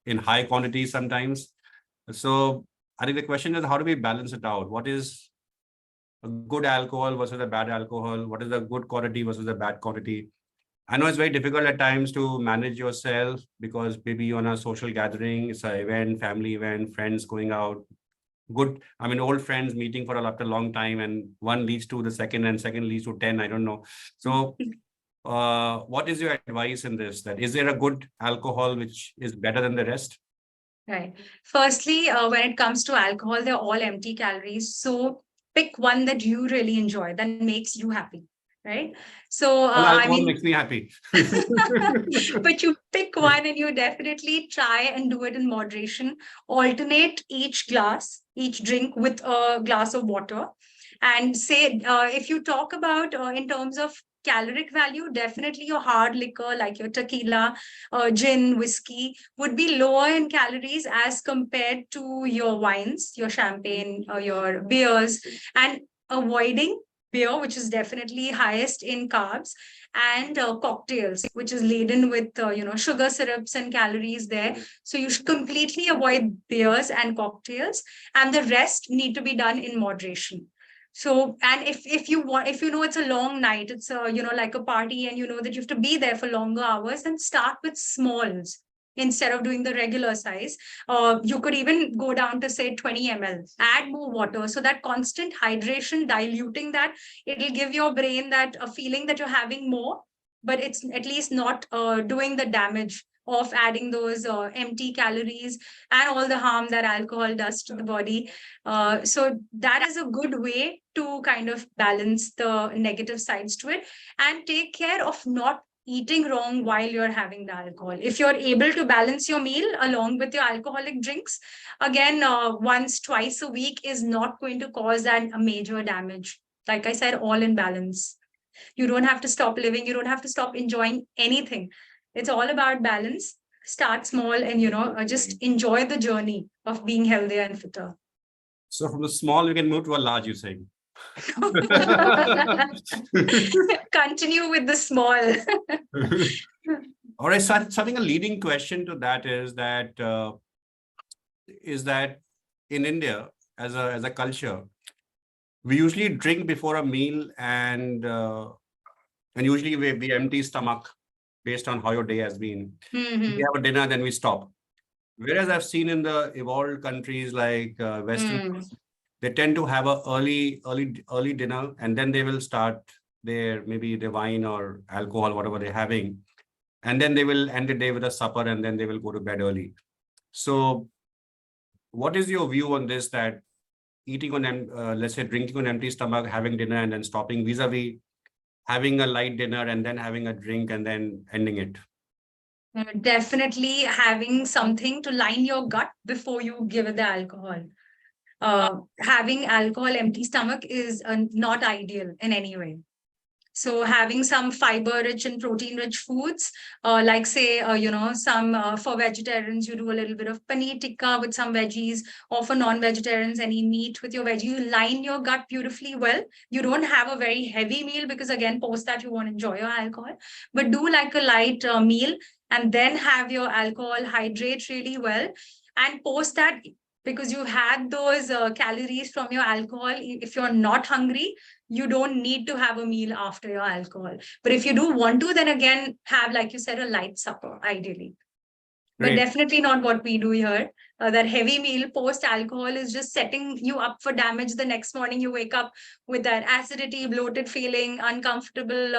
in high quantities sometimes. So I think the question is, how do we balance it out? What is a good alcohol versus a bad alcohol? What is the good quality versus the bad quality? I know it's very difficult at times to manage yourself because maybe you're on a social gathering, it's an event, family event, friends going out. Old friends meeting after a long time, and one leads to the second and second leads to 10, I don't know. So what is your advice in this? That is there a good alcohol which is better than the rest? Right. Firstly, when it comes to alcohol, they're all empty calories. So pick one that you really enjoy, that makes you happy. Right. So, Well, alcohol makes me happy. but you pick one and you definitely try and do it in moderation. Alternate each drink with a glass of water. And say, if you talk about in terms of caloric value, definitely your hard liquor like your tequila, gin, whiskey would be lower in calories as compared to your wines, your champagne, or your beers, and avoiding beer, which is definitely highest in carbs, and cocktails, which is laden with sugar syrups and calories there. So you should completely avoid beers and cocktails, and the rest need to be done in moderation. So, and if you want, if you know it's a long night, it's like a party, and you know that you have to be there for longer hours, then start with smalls instead of doing the regular size. You could even go down to say 20 ml, add more water. So that constant hydration, diluting that, it'll give your brain that a feeling that you're having more, but it's at least not doing the damage of adding those empty calories and all the harm that alcohol does to the body. So that is a good way to kind of balance the negative sides to it, and take care of not eating wrong while you're having the alcohol. If you're able to balance your meal along with your alcoholic drinks, again, once, twice a week is not going to cause that a major damage. Like I said, all in balance. You don't have to stop living. You don't have to stop enjoying anything. It's all about balance. Start small and, just enjoy the journey of being healthier and fitter. So from the small, you can move to a large, you're saying. Continue with the small. All right. So I think a leading question to that is that in India, as a culture, we usually drink before a meal, and usually we empty stomach based on how your day has been. Mhm. We have a dinner, then we stop. Whereas I've seen in the evolved countries like Western, they tend to have a early dinner, and then they will start maybe the wine or alcohol, whatever they're having, and then they will end the day with a supper, and then they will go to bed early. So what is your view on this, that eating on, let's say drinking on empty stomach, having dinner and then stopping, vis-a-vis having a light dinner and then having a drink and then ending it? Definitely having something to line your gut before you give it the alcohol. Having alcohol empty stomach is not ideal in any way. So having some fiber-rich and protein-rich foods, like say, some for vegetarians, you do a little bit of paneer tikka with some veggies, or for non-vegetarians, any meat with your veggie. You line your gut beautifully well. You don't have a very heavy meal because, again, post that you won't enjoy your alcohol. But do like a light meal, and then have your alcohol, hydrate really well. And post that, because you've had those calories from your alcohol, if you're not hungry, you don't need to have a meal after your alcohol. But if you do want to, then again, have, like you said, a light supper, ideally. but Great. definitely not what we do here. That heavy meal post alcohol is just setting you up for damage. The next morning you wake up with that acidity, bloated feeling, uncomfortable,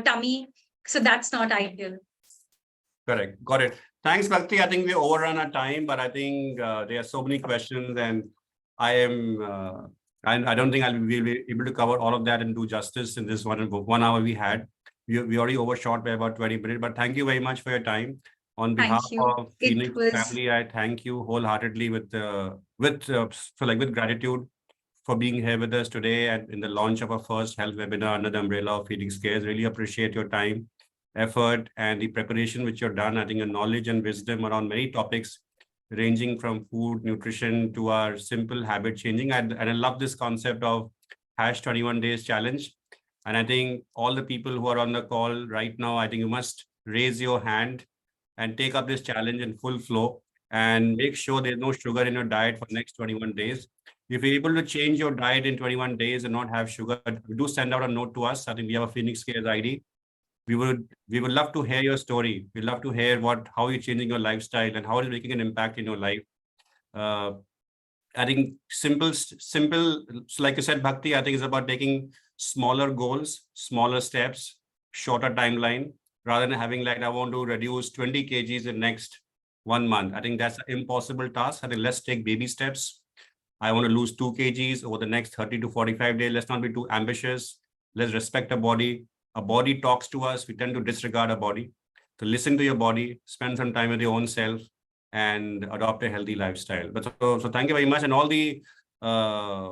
tummy. So that's not ideal. Correct. Got it. Thanks, Bhakti. I think we overrun our time, but I think there are so many questions, and I don't think we'll be able to cover all of that and do justice in this 1 hour we had. We already overshot by about 20 minutes, but thank you very much for your time. On Thank behalf you. of It Phoenix was- family, I thank you wholeheartedly with gratitude for being here with us today and in the launch of our first health webinar under the umbrella of Phoenix Cares. Really appreciate your time, effort, and the preparation which you've done. I think your knowledge and wisdom around many topics, ranging from food, nutrition to our simple habit changing. And I love this concept of #21 days challenge. And I think all the people who are on the call right now, I think you must raise your hand and take up this challenge in full flow and make sure there's no sugar in your diet for the next 21 days. If you're able to change your diet in 21 days and not have sugar, do send out a note to us. I think we have a Phoenix Cares ID. We would love to hear your story. We'd love to hear how you're changing your lifestyle and how it's making an impact in your life. I think simple, so like you said, Bhakti, I think it's about taking smaller goals, smaller steps, shorter timeline, rather than having like, I want to reduce 20 kgs in next 1 month. I think that's an impossible task. I think let's take baby steps. I want to lose 2 kgs over the next 30 to 45 days. Let's not be too ambitious. Let's respect our body. Our body talks to us. We tend to disregard our body. So listen to your body, spend some time with your own self, and adopt a healthy lifestyle. But so thank you very much. And all the, I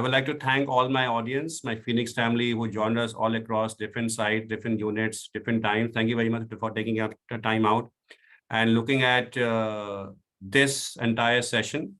would like to thank all my audience, my Phoenix family who joined us all across different sites, different units, different times. Thank you very much for taking out the time out and looking at this entire session.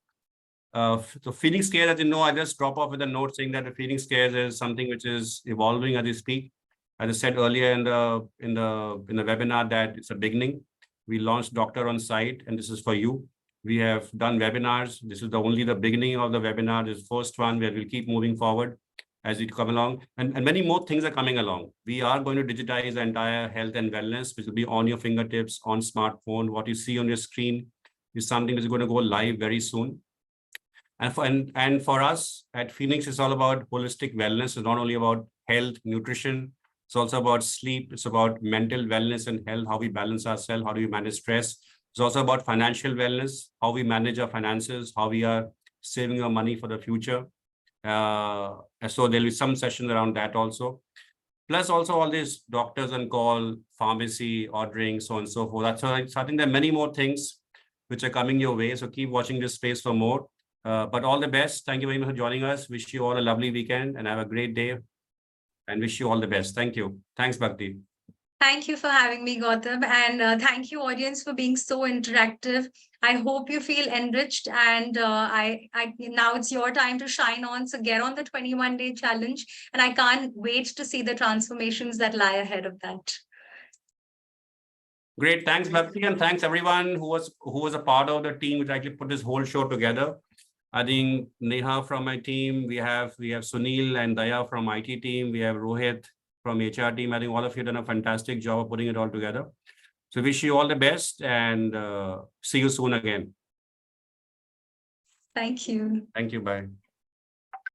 So Phoenix Cares, as you know, I just drop off with a note saying that the Phoenix Cares is something which is evolving as we speak. As I said earlier in the webinar, that it's a beginning. We launched Doctor on Site, and this is for you. We have done webinars. This is only the beginning of the webinar. This is the first one where we'll keep moving forward as we come along. And many more things are coming along. We are going to digitize the entire health and wellness, which will be on your fingertips, on smartphone. What you see on your screen is something that's going to go live very soon. And for us at Phoenix, it's all about holistic wellness. It's not only about health, nutrition. It's also about sleep. It's about mental wellness and health, how we balance ourselves, how do we manage stress. It's also about financial wellness, how we manage our finances, how we are saving our money for the future. So there'll be some sessions around that also. Plus also all these doctors on call, pharmacy, ordering, so on and so forth. So I think there are many more things which are coming your way. So keep watching this space for more. But all the best. Thank you very much for joining us. Wish you all a lovely weekend and have a great day. And wish you all the best. Thank you. Thanks, Bhakti. Thank you for having me, Gautam. And thank you, audience, for being so interactive. I hope you feel enriched. And now it's your time to shine on. So get on the 21-day challenge. And I can't wait to see the transformations that lie ahead of that. Great. Thanks, Bhakti. And thanks everyone who was a part of the team which actually put this whole show together. I think Neha from my team, we have Sunil and Daya from IT team, we have Rohit from HR team. I think all of you have done a fantastic job of putting it all together. So wish you all the best and see you soon again. Thank you. Thank you. Bye.